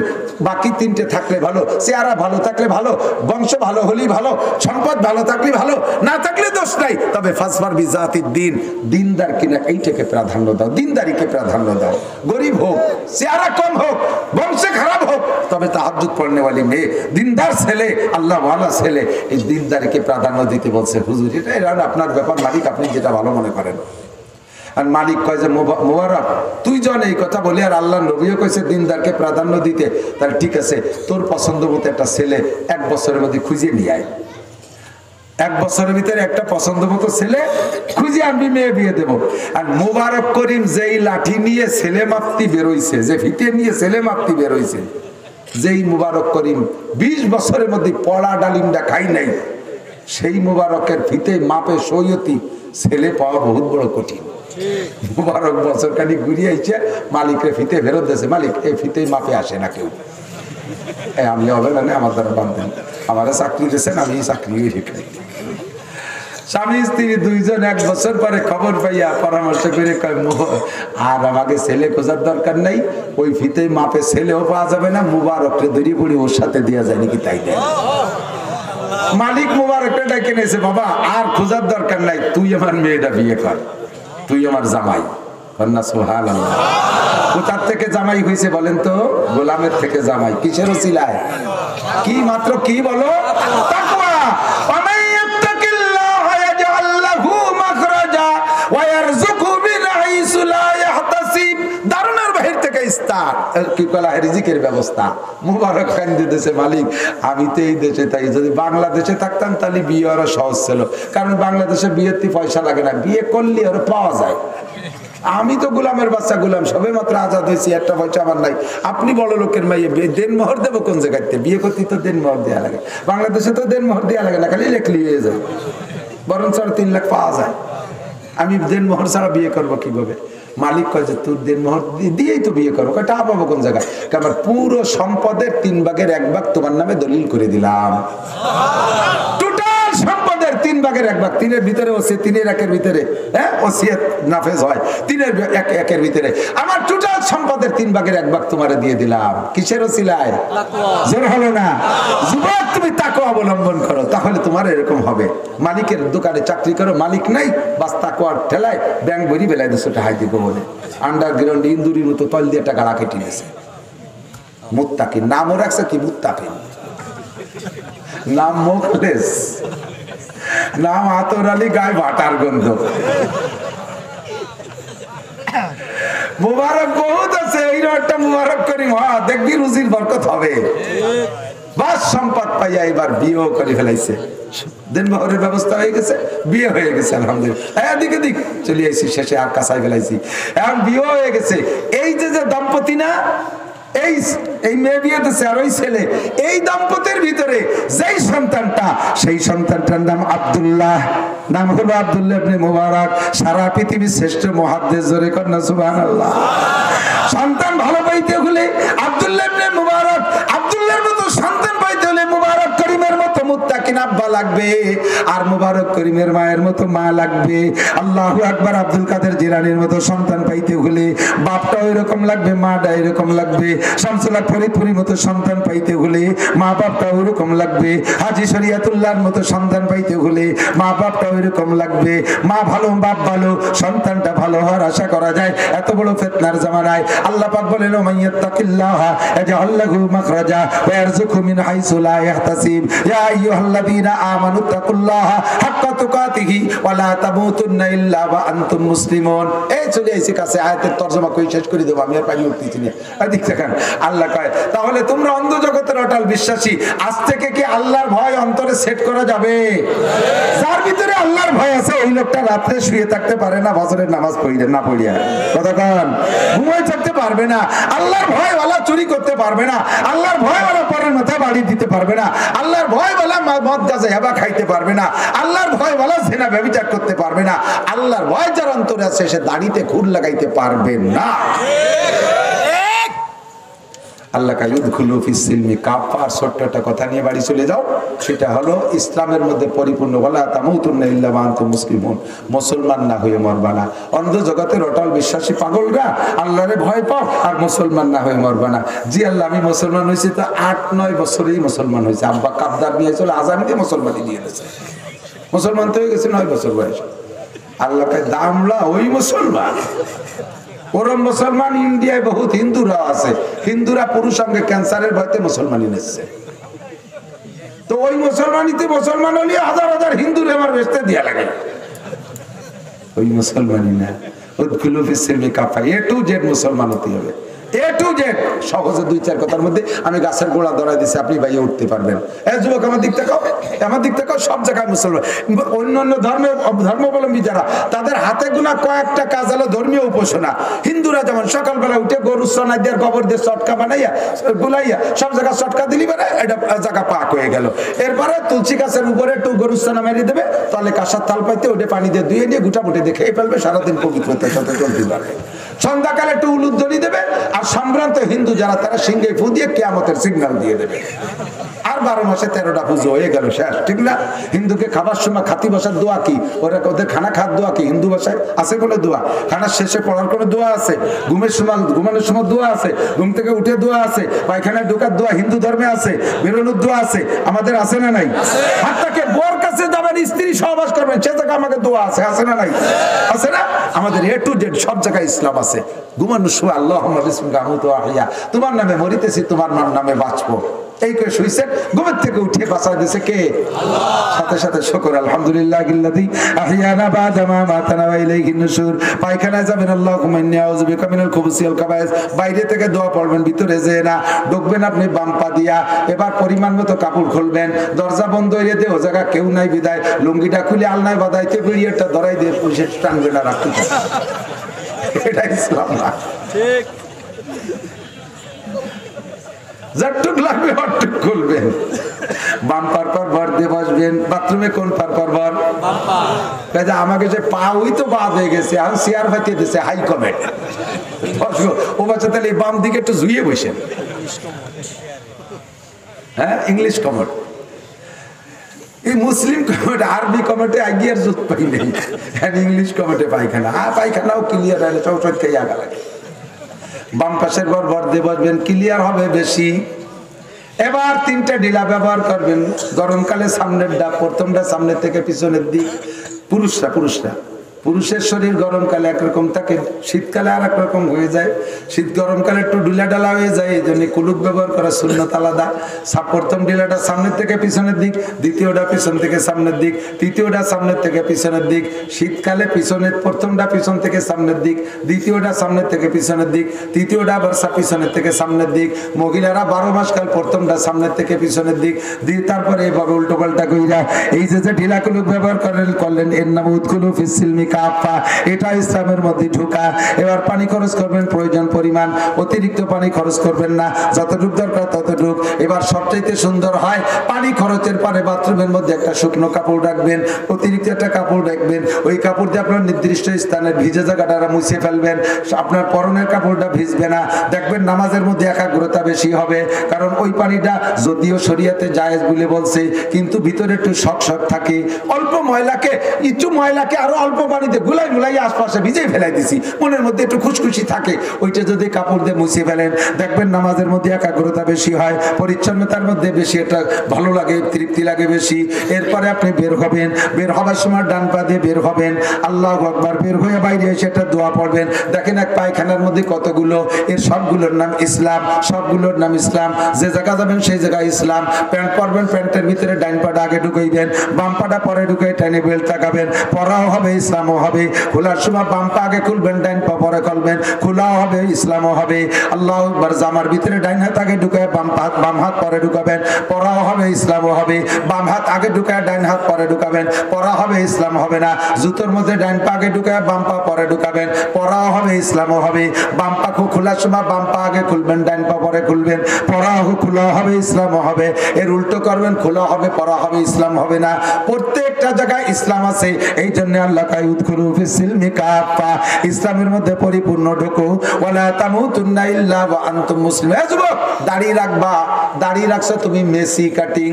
বাকি 3টে থাকলে ভালো, চেহারা ভালো থাকলে ভালো, বংশ ভালো হলেই ভালো, সম্পদ ভালো থাকলে ভালো, না থাকলে দোষ নাই। তবে ফাসফার বিজাতিদ দিন, দিনদার কিনা এইটাকে প্রাধান্য দাও, দিনদারিকে প্রাধান্য দাও। গরিব হোক, চেহারা কম হোক, বংশে খারাপ হোক, তবে তাহাজ্জুদ পড়নেওয়ালি মেয়ে, দিনদার ছেলে, আল্লাহ ওয়ালা ছেলে, এই দিনদারিকে প্রাধান্য প্রাধান্য দিতে বলছে। হুজুর এটা আপনার ব্যাপার মালিক, আপনি যেটা ভালো মনে করেন। আর মালিক কয় যে মোবারক তুই জন এই কথা বলি আর আল্লাহ নবীও কইছে দিনদারকে প্রাধান্য দিতে, তাহলে ঠিক আছে তোর পছন্দ মতো একটা ছেলে 1 বছরের মধ্যে খুঁজে নিয়ে আয়। 1 বছরের ভিতরে একটা পছন্দ মতো ছেলে খুঁজে আমি মেয়ে বিয়ে দেব। আর মোবারক করিম যেই লাঠি নিয়ে ছেলে মাপতি বেরোইছে, যে ফিতে নিয়ে ছেলে মাপতি বেরোইছে, যেই মোবারক করিম 20 বছরের মধ্যে পড়া ডালিমটা খাই নাই, সেই মোবারকের ফিতে মাপে সৈয়তি ছেলে পাওয়া বহুত বড় কঠিন। মোবারক বছর খানি ঘুরিয়ে আইছে, মালিকের ফিতে ফেরত দিয়েছে, মালিক এই ফিতে মাপে আসে না কেউ। আমি হবে না, আমার দ্বারা বান্ধেন, আমার চাকরি দিয়েছেন, আমি চাকরি রেখে। স্বামী স্ত্রী দুইজন 1 বছর পরে খবর পাইয়া পরামর্শ করে কয় আর আমাকে ছেলে খোঁজার দরকার নাই, ওই ফিতে মাপে ছেলেও পাওয়া যাবে না, মুবারককে ধরি পড়ি ওর সাথে দেওয়া যায় নাকি তাই দেয়। মালিক মুবারককে ডেকে নিয়েছে, বাবা আর খোঁজার দরকার নাই, তুই আমার মেয়েটা বিয়ে কর, তুই আমার জামাই। কন্যা সুবহানাল্লাহ। কোথার থেকে জামাই হয়েছে বলেন তো? গোলামের থেকে জামাই। কিসের ওসিলায়? কি মাত্র কি বলো? তাকওয়া। ব্যবস্থা মুবারক খান দিতেছে, মালিক আমি তো এই দেশে তাই, যদি বাংলাদেশে থাকতাম তাহলে বিয়ে আরো সহজ ছিল, কারণ বাংলাদেশে বিয়েতে পয়সা লাগে না, বিয়ে করলে আরো পাওয়া যায়। আমি তো গোলামের বাচ্চা, গোলাম সবে মাত্র আজাদ হয়েছি, একটা পয়সা আমার নাই। আপনি বড় লোকের মাইয়ে দেনমোহর দেবো কোন জায়গাতে? বিয়ে করতে তো দেনমোহর দেওয়া লাগে, বাংলাদেশে তো দেনমোহর দেওয়া লাগে না, খালি লেখলি হয়ে যায়, বরঞ্চ 3 লাখ পাওয়া যায়। আমি দেনমোহর ছাড়া বিয়ে করবো কিভাবে? মালিক কয় যে তুই দেনমোহর দিয়েই তো বিয়ে করবো। টাকা পাবো কোন জায়গায়? আমার পুরো সম্পদের 3 ভাগের 1 ভাগ তোমার নামে দলিল করে দিলাম। টোটাল সম্পদের 3 ভাগের 1 ভাগ, 3-এর ভিতরে ওসিয়ত, 3-এর 1-এর ভিতরে ওসিয়ত নাফেজ হয়, 3-এর 1-এর ভিতরে আমার টোটাল সম্পদের 3 ভাগের 1 ভাগ তোমারে দিয়ে দিলাম। কিসের ওসিলায়? জোর হলো না? যুবক তুমি তাকওয়া অবলম্বন করো, তাহলে তোমার এরকম হবে। মালিকের দোকানে চাকরি করো, মালিক নাই, বাস তাকওয়ার ঠেলায় ব্যাংক ভরি বেলায় 200 টাকা হাই দিব বলে আন্ডারগ্রাউন্ড ইন্দুরির মতো তল দিয়ে একটা গাড়া কেটে নিয়েছে। মুত্তাকি নামও রাখছে কি? মুত্তাকি নাম, মোখলেস নাম, আতর আলী, গায়ে ভাটার গন্ধ। মুবারক বহুত আছে, এইরকম একটা মুবারক করিম দেখবি রুজির বরকত হবে। বাস সম্পদ পাইয়া এবার বিয়েও করে ফেলাইছে, দেনমোহরের ব্যবস্থা হয়ে গেছে, বিয়ে হয়ে গেছে আলহামদুলিল্লাহ। এদিকে দিক চলে আইছি, শেষে আর কাঁচাই ফেলাইছি, এখন বিয়ে হয়ে গেছে। এই যে দম্পতি না, এই মেয়ে বিয়ে দিচ্ছে আর ওই ছেলে, এই দম্পতির ভিতরে যেই সন্তানটা, সেই সন্তানটার নাম আব্দুল্লাহ, নাম হলো আব্দুল্লাহ ইবনে মুবারক। সারা পৃথিবীর শ্রেষ্ঠ মুহাদ্দিস, জোরে কন্যা সুবহানাল্লাহ। সন্তান ভালো পাইতে হলে আব্দুল্লাহ ইবনে মুবারক, আব্দুল্লাহর মতো সন্তান পাইতে হলে মুবারক করিমের মতো মুত্তাকিন আব্বা লাগবে, আর মুবারক করিমের মায়ের মতো মা লাগবে। আল্লাহু আকবার। আব্দুল কাদের জিলানীর মতো সন্তান পাইতে হলে বাপটা ওইরকম লাগবে, মাটা এরকম লাগবে। শামসুল হক ফরিদপুরির মতো সন্তান পাইতে হলে মা বাপটা ওইরকম লাগবে। হাজী শরিয়াতুল্লাহর মতো সন্তান পাইতে হলে মা বাপটা ওইরকম লাগবে। মা ভালো, বাপ ভালো, সন্তানটা ভালো হওয়ার আশা করা যায়। এত বড় ফিতনার জামানায় আল্লাহ পাক বলেন, মাইয়াত্তাকিল্লাহা ইয়াজআল লাহু মাখরাজা ওয়া ইয়ারযুকহু মিন হাইসু লা ইয়াহতাসিব। ইয়া আইয়ুহাল্লাযীনা আমানুত্তাকুল্লাহা হাক্কা তুকাতিহি ওয়া লা তামুতুন্না ইল্লা ওয়া আনতুম মুসলিমুন। এই চলে আইছি কাছে, আয়াতের তরজমা কই শেষ করে দেব, আমি আর পানি উঠতেছি না। এদিক দেখেন আল্লাহ কয়, তাহলে তোমরা অন্ধ জগতের অটল বিশ্বাসী, আজ থেকে কি আল্লাহর ভয় অন্তরে সেট করা যাবে? যার ভিতরে আল্লাহর ভয় আছে, ওই লোকটা রাতে শুয়ে থাকতে পারে না, ফজরের নামাজ পড়ে না পড়িয়া, কতক্ষণ ঘুমিয়ে থাকতে পারবে না। আল্লাহর ভয়ওয়ালা চুরি করতে পারবে না, আল্লাহর ভয়ওয়ালা পরের মাথায় বাড়ি দিতে পারবে না, আল্লাহর ভয়ওয়ালা মদ গাঁজা হেবা খাইতে পারবে না, আল্লাহর ভয়ওয়ালা জিনা ব্যভিচার করতে পারবে না। আল্লাহর ভয় যার অন্তরে আছে, সে দাড়িতে খুর লাগাইতে পারবে না। আল্লাহ কায়ুদখুলু ফিস-সিলমি কাফা। ছোট্ট একটা কথা নিয়ে বাড়ি চলে যাও, সেটা হলো ইসলামের মধ্যে পরিপূর্ণ। ওয়ালা তামুতুন্না ইল্লা ওয়া আনতুম মুসলিমুন। মুসলমান না হয়ে মরবা না। অন্ধ জগতের অটল বিশ্বাসী পাগলরা আল্লাহরে ভয় পাও আর মুসলমান না হয়ে মরবা না। জি আল্লাহ, আমি মুসলমান হয়েছি তো 8-9 বছরেই মুসলমান হয়েছে। আব্বা কাবদার নিয়ে চলে আজান দিয়ে মুসলমানই দিয়ে দিয়েছে, মুসলমান তো হয়ে গেছে 9 বছর বয়স। আল্লাহ কয় দামলা ওই মুসলমান। ওরম মুসলমান ইন্ডিয়ায় বহুত হিন্দুরা আছে, হিন্দুরা পুরুষ সঙ্গে ক্যান্সারের ভয়তে মুসলমানই নিচ্ছে। তো ওই মুসলমানিতে মুসলমান হলে হাজার হাজার হিন্দুর আমার বেচতে দিয়া লাগে, ওই মুসলমানি না। উদখুলু ফিস-সিলমি কাফা, এ টু জেড মুসলমান হতে হবে, এ টু জেড। সহজে দুই চার কথার মধ্যে আমি গাছের গোড়া ধরাই দিছি, আপনি ভাইয়া উঠতে পারবেন। যুবক আমার দিক থেকে, আমার দিক থেকে সব জায়গায় মুসলমান। অন্য অন্য ধর্মাবলম্বী যারা, তাদের হাতে গোনা কয়েকটা কাজ হলো ধর্মীয় উপাসনা। হিন্দুরা যেমন সকালবেলা উঠে গরু সনাই দিয়ে গোবর দিয়ে চটকা বানাইয়া গুলাইয়া সব জায়গায় চটকা দিলি বেড়ে এটা জায়গা পাক হয়ে গেল। এরপরে তুলসী গাছের উপরে একটু গরু সনা মারিয়ে দেবে, তাহলে কাঁসার তাল পাইতে ওটা পানি দিয়ে ধুয়ে নিয়ে গুটা মুটে দিয়ে খেয়ে ফেলবে, সারাদিন পবিত্রতার সাথে চলতে পারবে। সন্ধ্যাকালে একটু উলুধ্বনি দেবে, আর সম্ভ্রান্ত হিন্দু যারা তারা সিংহে ফু দিয়ে কিয়ামতের সিগন্যাল দিয়ে দেবে। আর 12 মাসে 13টা পুজো হয়ে গেল, শেষ, ঠিক না? হিন্দুকে খাবার সময় খাতি বসার দোয়া কি? ওরা ওদের খানা খাওয়ার দোয়া কি? হিন্দু ভাষায় আছে কোনো দোয়া? খানার শেষে পড়ার কোনো দোয়া আছে? ঘুমানোর সময় দোয়া আছে? ঘুম থেকে উঠে দোয়া আছে? পায়খানায় ঢোকার দোয়া হিন্দু ধর্মে আছে? বেরোনোর দোয়া আছে? আমাদের আছে না নাই? হাতটাকে বোর কাছে যাবেন, স্ত্রী সহবাস করবেন, সে জায়গায় আমাকে দোয়া আছে, আছে না নাই? আছে না? আমাদের এ টু জেড সব জায়গায় ইসলাম আছে। ঘুমানোর সময় আল্লাহুম্মা বিসমিকা আমুতু ওয়া আহইয়া, তোমার নামে মরিতেছি, তোমার নামে বাঁচবো, এই করে শুইছেন, ঘুমের থেকে উঠে বাঁচায় দিয়েছে কে? আল্লাহ। সাথে সাথে শুকর আলহামদুলিল্লাহিল্লাযী আহইয়ানা বা'দা মা মাতানা ওয়া ইলাইহিন নুশুর। পায়খানায় যাবেন, আল্লাহুম্মা ইন্নী আউযু বিকা মিনাল খুবুসি ওয়াল খাবায়েস, বাইরে থেকে দোয়া পড়বেন, ভিতরে যেয়ে না। ঢুকবেন আপনি বাম পা দিয়া, এবার পরিমাণ মতো কাপড় খুলবেন, দরজা বন্ধ হয়ে দিয়ে ও জায়গা কেউ নাই বিদায় লুঙ্গিটা খুলে আলনায় বাঁধাইতে পিরিয়ডটা ধরাই দিয়ে পুলিশের টানবে না, রাখতে। এটা ইসলাম না, ঠিক? যতটুক লাগবে অতটুক খুলবেন, বাম পার পর ভর দিয়ে বসবেন। বাথরুমে কোন পার পর ভর? বাম পা। আমাকে যে পা ওই তো বাদ হয়ে গেছে, আর চেয়ার বাতিয়ে দিয়েছে হাই কমেন্ট, ও বাচ্চা তাহলে বাম দিকে একটু ঝুইয়ে বসেন। হ্যাঁ, ইংলিশ কমেন্ট, এই মুসলিম কমেন্টে, আরবি কমেন্টে আগিয়ার জোট পাই নেই, ইংলিশ কমেন্টে পায়খানা, আর পায়খানাও ক্লিয়ার হয়, চৌচট খেয়ে আগা লাগে। বাম পাশের ভর ভর দিয়ে বসবেন, ক্লিয়ার হবে বেশি। এবার 3টা ঢিলা ব্যবহার করবেন। গরমকালে সামনের ডা, প্রথমটা সামনের থেকে পিছনের দিক। পুরুষের শরীর গরমকালে একরকম থাকে, শীতকালে আর একরকম হয়ে যায়। শীত গরমকালে একটু ঢিলা ঢালা হয়ে যায়, এই জন্য কুলুক ব্যবহার করা সুন্নত আলাদা। প্রথম ঢিলাটা সামনের থেকে পিছনের দিক, দ্বিতীয়টা পিছন থেকে সামনের দিক, তৃতীয়টা সামনের থেকে পিছনের দিক। শীতকালে পিছনের, প্রথমটা পিছন থেকে সামনের দিক, দ্বিতীয়টা সামনের থেকে পিছনের দিক, তৃতীয়টা আবার পিছনের থেকে সামনের দিক। মহিলারা 12 মাস কাল প্রথমটা সামনের থেকে পিছনের দিক দিয়ে, তারপরে এইভাবে উল্টো পাল্টা কইরা এই যে ঢিলা কুলুক ব্যবহার করলেন, এর নাম উদখুলু ফিস-সিলমি কাফা, এটা ইসলামের মধ্যে ঢোকা। এবার পানি খরচ করবেন প্রয়োজন পরিমাণ, অতিরিক্ত পানি খরচ করবেন না, যতটুকু দরকার ততটুক। এবার সবচাইতে সুন্দর হয় পানি খরচের পরে বাথরুমের মধ্যে একটা শুকনো কাপড় রাখবেন, অতিরিক্ত একটা কাপড় রাখবেন। ওই কাপড় দিয়ে আপনার নির্দিষ্ট স্থানের ভিজে জায়গাটা মুছে ফেলবেন, আপনার পরনের কাপড়টা ভিজবে না। দেখবেন নামাজের মধ্যে একাগ্রতা বেশি হবে, কারণ ওই পানিটা যদিও শরীয়তে জায়েজ বলে বলছে, কিন্তু ভিতরে একটু শক থাকে। অল্প ময়লাকে, একটু ময়লাকে আরো অল্প পানিতে গুলাই আশপাশে ভিজে ফেলাই দিছি, মনের মধ্যে একটু খুশখুশি থাকে, ওইটা যদি কাপড় দিয়ে মুছে ফেলেন, দেখবেন নামাজের মধ্যে একাগ্রতা বেশি হয়, পরিচ্ছন্নতার মধ্যে বেশি এটা ভালো লাগে, তৃপ্তি লাগে বেশি। এরপরে আপনি বের হবেন, বের হবার সময় ডান পা দিয়ে বের হবেন, আল্লাহু আকবার, বের হয়ে বাইরে এসে একটা দোয়া পড়বেন। দেখেন এক পায়খানার মধ্যে কতগুলো, এর সবগুলোর নাম ইসলাম, সবগুলোর নাম ইসলাম। যে জায়গা যাবেন সেই জায়গায় ইসলাম। প্যান্ট পরবেন, প্যান্টের ভিতরে ডাইন পাটা আগে ঢুকাইবেন, বাম পাটা পরে ঢুকাই টাইনে বেল্ট লাগাবেন, পরাও হবে ইসলামও হবে। খোলার সময় বাম পা আগে খুলবেন, ডাইন পা পরে খুলবেন, খোলাও হবে ইসলামও হবে। আল্লাহু আকবার, জামার ভিতরে ডাইন হাত আগে ঢুকায় বাম হাত পরে ঢুকাবেন, পরাও হবে ইসলামও হবে। বাম হাত আগে ঢুকায় ডাইন হাত পরে ঢুকাবেন, পরা হবে ইসলাম হবে না। জুতোর মধ্যে ডাইন পা আগে ঢুকায় বাম পা পরে ঢুকাবেন, পরাও হবে ইসলামও হবে। বাম পা খোলার সময় বাম পা আগে খুলবেন, ডাইন পা পরে খুলবেন, পরাও খোলা হবে ইসলামও হবে। এর উল্টো করবেন, খোলা হবে, পরা হবে, ইসলাম হবে না। প্রত্যেকটা জায়গায় ইসলাম আছে, এই জন্য আল্লাহ কয় উদখুলু ফিস-সিলমি কাফা, ইসলামের মধ্যে পরিপূর্ণ ঢোকো। ওয়ালা তামুতুন্না ইল্লা ওয়া আনতুম মুসলিমুন। এই যুবক, দাড়ি রাখবা, দাড়ি রাখছো তুমি মেসি কাটিং,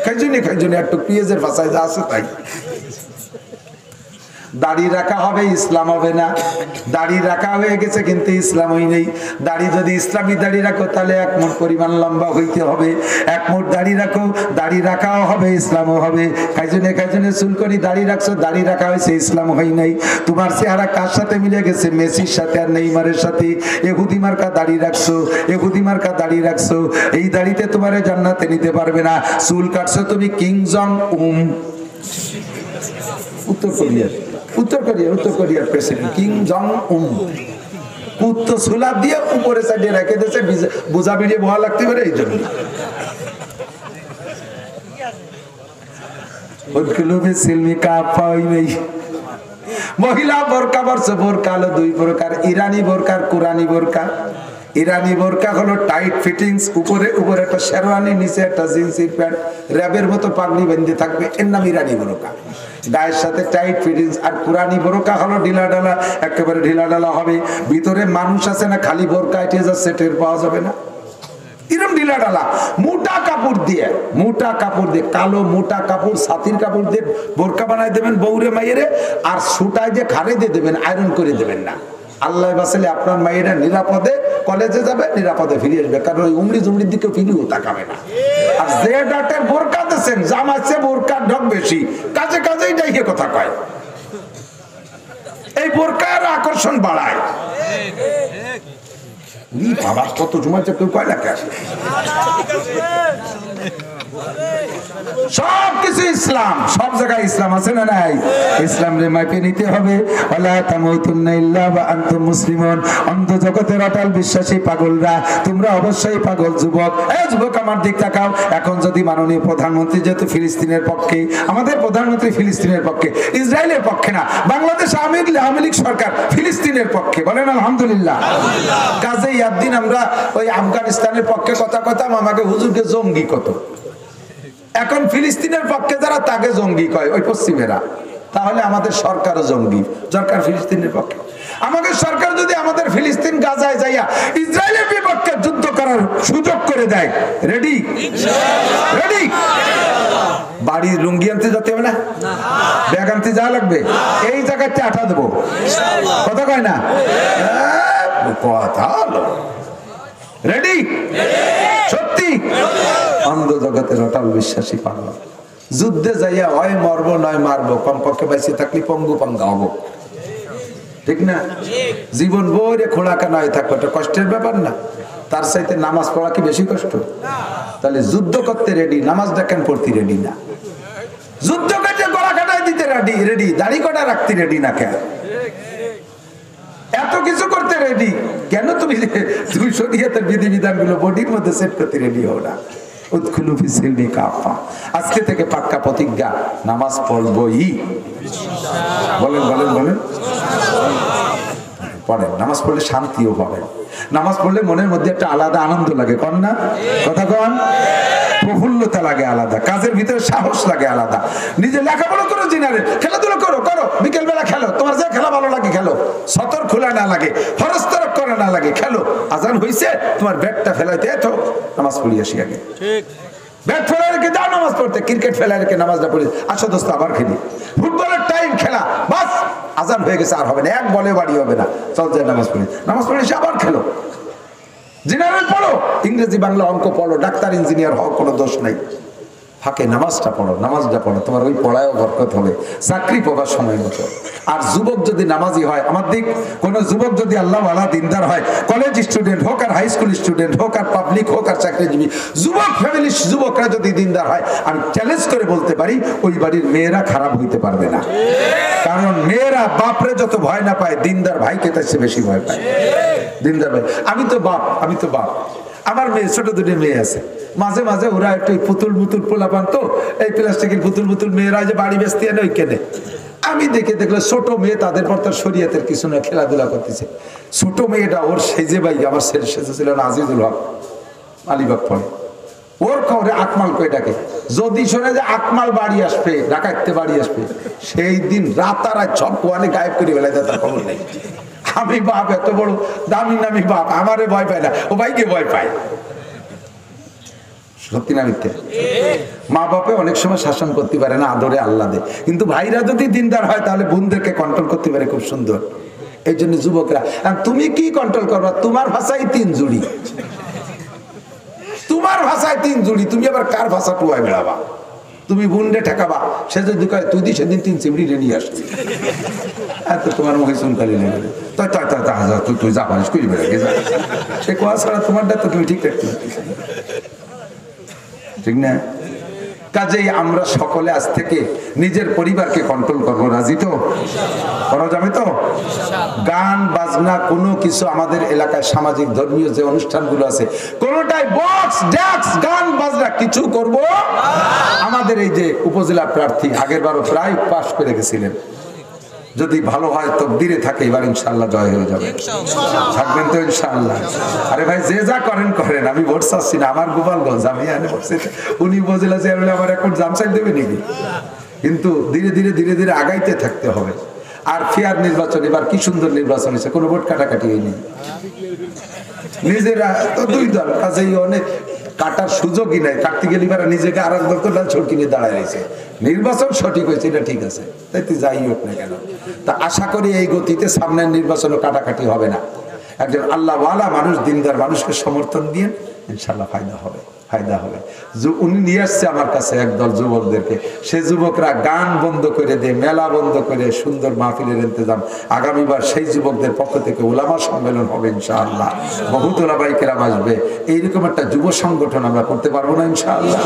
খাইজুনি একটু পেঁয়াজের ভাষায় যা আছে তাই। দাড়ি রাখা হবে, ইসলাম হবে না। দাড়ি রাখা হয়ে গেছে কিন্তু ইসলাম হই নেই। দাড়ি যদি ইসলামী দাড়ি রাখো তাহলে 1 মুঠ পরিমাণ লম্বা হইতে হবে। 1 মুঠ দাড়ি রাখো, দাড়ি রাখাও হবে, ইসলামও হবে। কাইজনে কাইজনে চুল করি দাড়ি রাখছো, দাড়ি রাখা হয়েছে, ইসলাম হয় নাই। তোমার চেহারা কার সাথে মিলে গেছে? মেসির সাথে আর নেইমারের সাথে। এহুদি মার্কা দাড়ি রাখছো, এহুদি মার্কা দাড়ি রাখছো। এই দাড়িতে তোমারে জান্নাতে নিতে পারবে না। চুল কাটছো তুমি কিং জং উম, উত্তর কোরিয়ার প্রেসিডেন্ট কিং জং উন। কুত্তো সুলা দিয়ে উপরে সাইডে রেখে দিয়েছে, বোঝা বেরিয়ে ভয় লাগতে পারে এই জন্য। মহিলা বোরকা পরছে, বোরকা হলো 2 প্রকার, ইরানি বোরকা আর কুরানি বোরকা। ইরানি বোরকা হলো টাইট ফিটিংস, উপরে উপরে একটা শেরওয়ানি, নিচে একটা জিন্সের প্যান্ট, র্যাবের মতো পাগড়ি বেঁধে থাকবে, এর নাম ইরানি বোরকা। গায়ের সাথে টাইট ফিটিংস। আর কুরানি বোরকা হলো ঢিলা ঢালা, একেবারে ঢিলা ঢালা হবে, ভিতরে মানুষ আছে না, খালি বোরকা এটে যাচ্ছে, টের পাওয়া যাবে না। এরকম ঢিলা ঢালা মোটা কাপড় দিয়ে, মোটা কাপড় দিয়ে, কালো মোটা কাপড়, ছাতির কাপড় দিয়ে বোরকা বানাই দেবেন বউরে মাইয়েরে, আর সুটায় দিয়ে খাড়ে দিয়ে দেবেন, আয়রন করে দেবেন না। আল্লাহ বাঁচালে আপনার মায়েরা নিরাপদে কলেজে যাবে, নিরাপদে ফিরে আসবে, কারণ ওই উমরি জুমরির দিকে ফিরিও তাকাবে না। আর যে ডাক্তার বোরকা দিচ্ছেন, জামাচ্ছে বোরকার ঢক বেশি, কাজে কাজেই ডাইকে কথা কয়, এই বোরকার আকর্ষণ বাড়ায়। বাবা কত সময় কেউ কয় না কেন? সব কিছু ইসলাম, সব জায়গায় ইসলাম আছে না নাই? ইসলাম রে মাইপে নিতে হবে। ওয়ালা তামুতুন্না ইল্লা ওয়া আনতুম মুসলিমুন। অন্ধ জগতের অটল বিশ্বাসী পাগলরা, তোমরা অবশ্যই পাগল যুবক। এই যুবক আমার দিক তাকাও। এখন যদি মাননীয় প্রধানমন্ত্রী যেহেতু ফিলিস্তিনের পক্ষে, আমাদের প্রধানমন্ত্রী ফিলিস্তিনের পক্ষে, ইসরায়েলের পক্ষে না, বাংলাদেশ আওয়ামী লীগ সরকার ফিলিস্তিনের পক্ষে, বলেন আলহামদুলিল্লাহ। কাজেই একদিন আমরা ওই আফগানিস্তানের পক্ষে কথা কইতাম, আমাকে হুজুরকে জঙ্গি কত। এখন ফিলিস্তিনের পক্ষে যারা তাকে জঙ্গি কয়, ওই পশ্চিমেরা, তাহলে আমাদের সরকারও জঙ্গি। সরকার ফিলিস্তিনের পক্ষে, আমাদের সরকার যদি আমাদের ফিলিস্তিন গাজায় যাইয়া ইসরায়েলের বিপক্ষে যুদ্ধ করার সুযোগ করে দেয়, রেডি? রেডি? বাড়ির লুঙ্গি আনতে যেতে হবে না, ব্যাগ আনতে যাওয়া লাগবে, এই জায়গাতে আঠা দেবো, কথা কয় না? কথা রেডি? সত্যি? অন্ধ জগতের অটল বিশ্বাসী পাগল, যুদ্ধে যাইয়া হয় মরবো নয় মারবো, কমপক্ষে বাইসে থাকলে পঙ্গু পাঙ্গা হবো, ঠিক না? জীবন বইরে খোলা কানা হয়ে থাকবো, এটা কষ্টের ব্যাপার না? তার চাইতে নামাজ পড়া কি বেশি কষ্ট? তাহলে যুদ্ধ করতে রেডি, নামাজ দেখেন পড়তে রেডি না। যুদ্ধ করতে গলা কাটাই দিতে রেডি, দাড়ি কাটা রাখতে রেডি না কেন? এত কিছু করতে রেডি কেন? তুমি 200 নিয়তের বিধিবিধান গুলো বডির মধ্যে সেট করতে রেডি হও না। উদখুলু ফি সিলমি কাফা, আজকে থেকে পাক্কা প্রতিজ্ঞা, নামাজ পড়বই। বলেন বলেন বলেন, পড়েন। নামাজ পড়লে শান্তিও পাবেন, নামাজ পড়লে মনের মধ্যে একটা আলাদা আনন্দ লাগে, কন না? কথা কন? প্রফুল্লতা লাগে আলাদা, কাজের ভিতরে সাহস লাগে আলাদা। নিজে লেখাপড়া করো, জিনারে খেলাধুলা করো, বিকেল বেলা খেলো, তোমার যে খেলা ভালো লাগে খেলো, সতর খোলা না লাগে, ফরজ তরক করা না লাগে, খেলো। আজান হইছে, তোমার ব্যাটটা ফেলাইতে এত নামাজ পড়ি আসি আগে, ব্যাট ফেলা রেখে যাও নামাজ পড়তে, ক্রিকেট ফেলা রেখে নামাজটা পড়ি, আসো দোস্ত আবার খেলি, ফুটবলের টাইম খেলা, বাস আজান হয়ে গেছে, আর হবে না, এক বলে বাড়ি হবে না, চল যায় নামাজ পড়ি, নামাজ পড়ে এসে আবার খেলো, জেনারেল পড়ো, ইংরেজি বাংলা অঙ্ক পড়ো, ডাক্তার ইঞ্জিনিয়ার হওয়ার কোনো দোষ নাই, ফাঁকে নামাজটা পড়ো, নামাজটা পড়ো, তোমার ওই পড়ায়ও বরকত হবে, চাকরি পাবার সময় মতো। আর যুবক যদি নামাজি হয়, আমার দিক কোন যুবক যদি আল্লাহ ওয়ালা দিনদার হয়, কলেজ স্টুডেন্ট হোক আর হাই স্কুল স্টুডেন্ট হোক আর পাবলিক হোক আর চাকরিজীবী, যুবক ফ্যামিলির যুবকরা যদি দিনদার হয়, আমি চ্যালেঞ্জ করে বলতে পারি ওই বাড়ির মেয়েরা খারাপ হইতে পারবে না। কারণ মেয়েরা বাপরে যত ভয় না পায়, দিনদার ভাইকে তার চেয়ে বেশি ভয় পায়। দিনদার ভাই, আমি তো বাপ, আমার মেয়ে, ছোট 2টি মেয়ে আছে, মাঝে মাঝে ওরা একটু পুতুল পোলাপান, তো এই প্লাস্টিকের পুতুল মেয়েরা যে বাড়ি বেচতে এনে ওই কেনে, আমি দেখলে ছোট মেয়ে, তাদের পর তার শরীয়তের কিছু না, খেলাধুলা করতেছে, ছোট মেয়েটা ওর সেজে ভাই, আমার ছেলে সেজেছিল আজিজুল হক, আলিবাগ পড়ে, ওর খবরে আকমাল কয়ে ডাকে, যদি শোনে যে আকমাল বাড়ি আসবে, ডাকাইতে বাড়ি আসবে, সেই দিন রাতারাত সব কোয়ানে গায়েব করে বেলায়, তার খবর নেই। আমি বাপ, এত বড় দামি নামি বাপ, আমারে ভয় পায় না, ও ভাইকে ভয় পায়। সত্যি না মিথ্যে? মা বাপে অনেক সময় শাসন করতে পারে না, আদরে আল্লাদে, কিন্তু ভাইরা যদি দিনদার হয় তাহলে বোনদেরকে কন্ট্রোল করতে পারে খুব সুন্দর। এই জন্য যুবকরা, তুমি কি কন্ট্রোল করবা? তোমার ভাষায় 3 জুড়ি, তোমার ভাষায় 3 জুড়ি, তুমি আবার কার ভাষা টুয়ায় বেড়াবা? তুমি বোনরে ঠেকাবা, সে যদি কয় তুই দি সেদিন 3 চিমড়ি নিয়ে আসছি, এত তোমার মুখে চুনকালি নেবে, তুই যা পারিস করি বেড়ে যা, সে কোয়া ছাড়া তোমারটা তো তুমি ঠিক রাখতে পারছিস, ঠিক না? কাজেই আমরা সকলে আজ থেকে নিজের পরিবারকে কন্ট্রোল করবো, রাজি তো? করা যাবে তো? গান বাজনা কোনো কিছু আমাদের এলাকায় সামাজিক ধর্মীয় যে অনুষ্ঠানগুলো আছে কোনোটাই বক্স ড্যাক্স গান বাজনা কিছু করব। আমাদের এই যে উপজেলা প্রার্থী আগের বারও প্রায় পাশ করে গেছিলেন, যদি ভালো হয় তকদিরে থাকে এবার ইনশাআল্লাহ জয় হয়ে যাবে, থাকবেন তো ইনশাআল্লাহ? আরে ভাই যে যা করেন করেন, আমি ভোট চাচ্ছি না, আমার গোপালগঞ্জ, আমি এনে বসে, উনি উপজেলা চেয়ারম্যান আমার এখন জামসাই দেবে নাকি? কিন্তু ধীরে ধীরে ধীরে ধীরে আগাইতে থাকতে হবে। আর ফেয়ার নির্বাচন, এবার কি সুন্দর নির্বাচন হয়েছে, কোনো ভোট কাটাকাটি হয়নি, নিজেরা তো 2 দল, কাজেই অনেক কাটার সুযোগই নাই, কাটতে গেলে এবার নিজেকে আর এক দল ছোট কিনে দাঁড়ায় রয়েছে। নির্বাচন সঠিক হয়েছে, এটা ঠিক আছে, তাই তো যাই হোক না কেন, তা আশা করি এই গতিতে সামনের নির্বাচনও কাটাকাটি হবে না। একজন আল্লাহওয়ালা মানুষ, দিনদার মানুষকে সমর্থন দিয়ে ইনশাল্লাহ ফায়দা হবে, ফায়দা হবে। উনি নিয়ে আসছে আমার কাছে একদল যুবকদেরকে, সে যুবকরা গান বন্ধ করে দিয়ে, মেলা বন্ধ করে সুন্দর মাহফিলের ইন্তজাম, আগামীবার সেই যুবকদের পক্ষ থেকে উলামা সম্মেলন হবে ইনশাআল্লাহ, বহুত ওলামায়ে কেরাম আসবে। এইরকম একটা যুব সংগঠন আমরা করতে পারবো না ইনশাআল্লাহ?